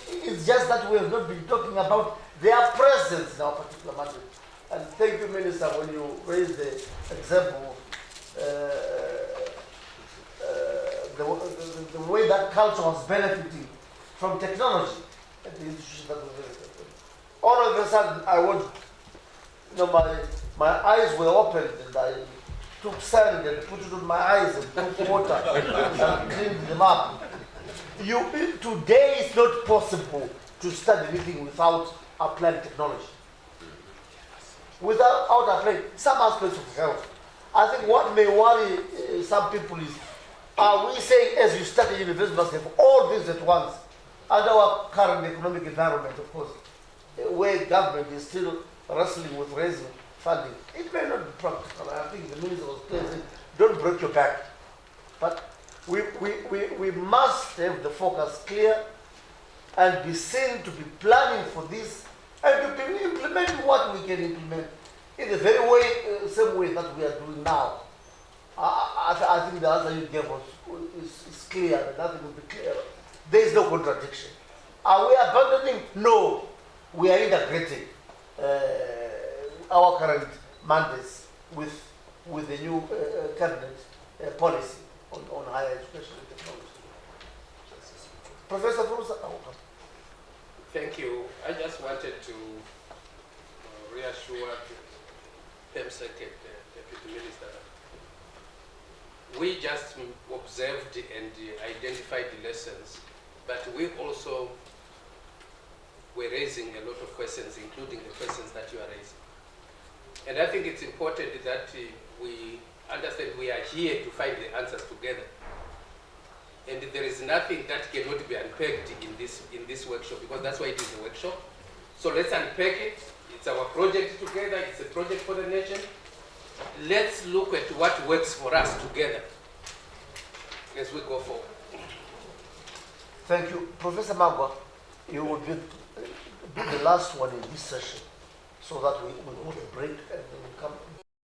It's just that we have not been talking about their presence in our particular mandate. And thank you, Minister, when you raised the example the way that culture was benefiting from technology at the institution that was very. All of a sudden, I was, my eyes were opened and I took sand and put it on my eyes and took water and cleaned them up. Today it's not possible to study anything without applying technology. Without applying some aspects of health, I think what may worry some people is, are we saying as you start a university must have all these at once? Under our current economic environment, of course, where government is still wrestling with raising funding, it may not be practical. I think the minister was clear saying, don't break your back. But we must have the focus clear and be seen to be planning for this and to be implementing what we can implement in the very way, same way that we are doing now. I think the answer you gave us is clear, and nothing will be clearer. There is no contradiction. Are we abandoning? No. We are integrating our current mandates with the new cabinet policy on higher education and technology. Professor Bruce, Thank you. I just wanted to reassure the PEMSEC Deputy Minister. We just observed and identified the lessons, but we also were raising a lot of questions, including the questions that you are raising. And I think it's important that we understand we are here to find the answers together. And there is nothing that cannot be unpacked in this workshop, because that's why it is a workshop. So let's unpack it. It's our project together. It's a project for the nation. Let's look at what works for us together as we go forward. Thank you. Professor Magwa, you will be the last one in this session so that we will break and then come.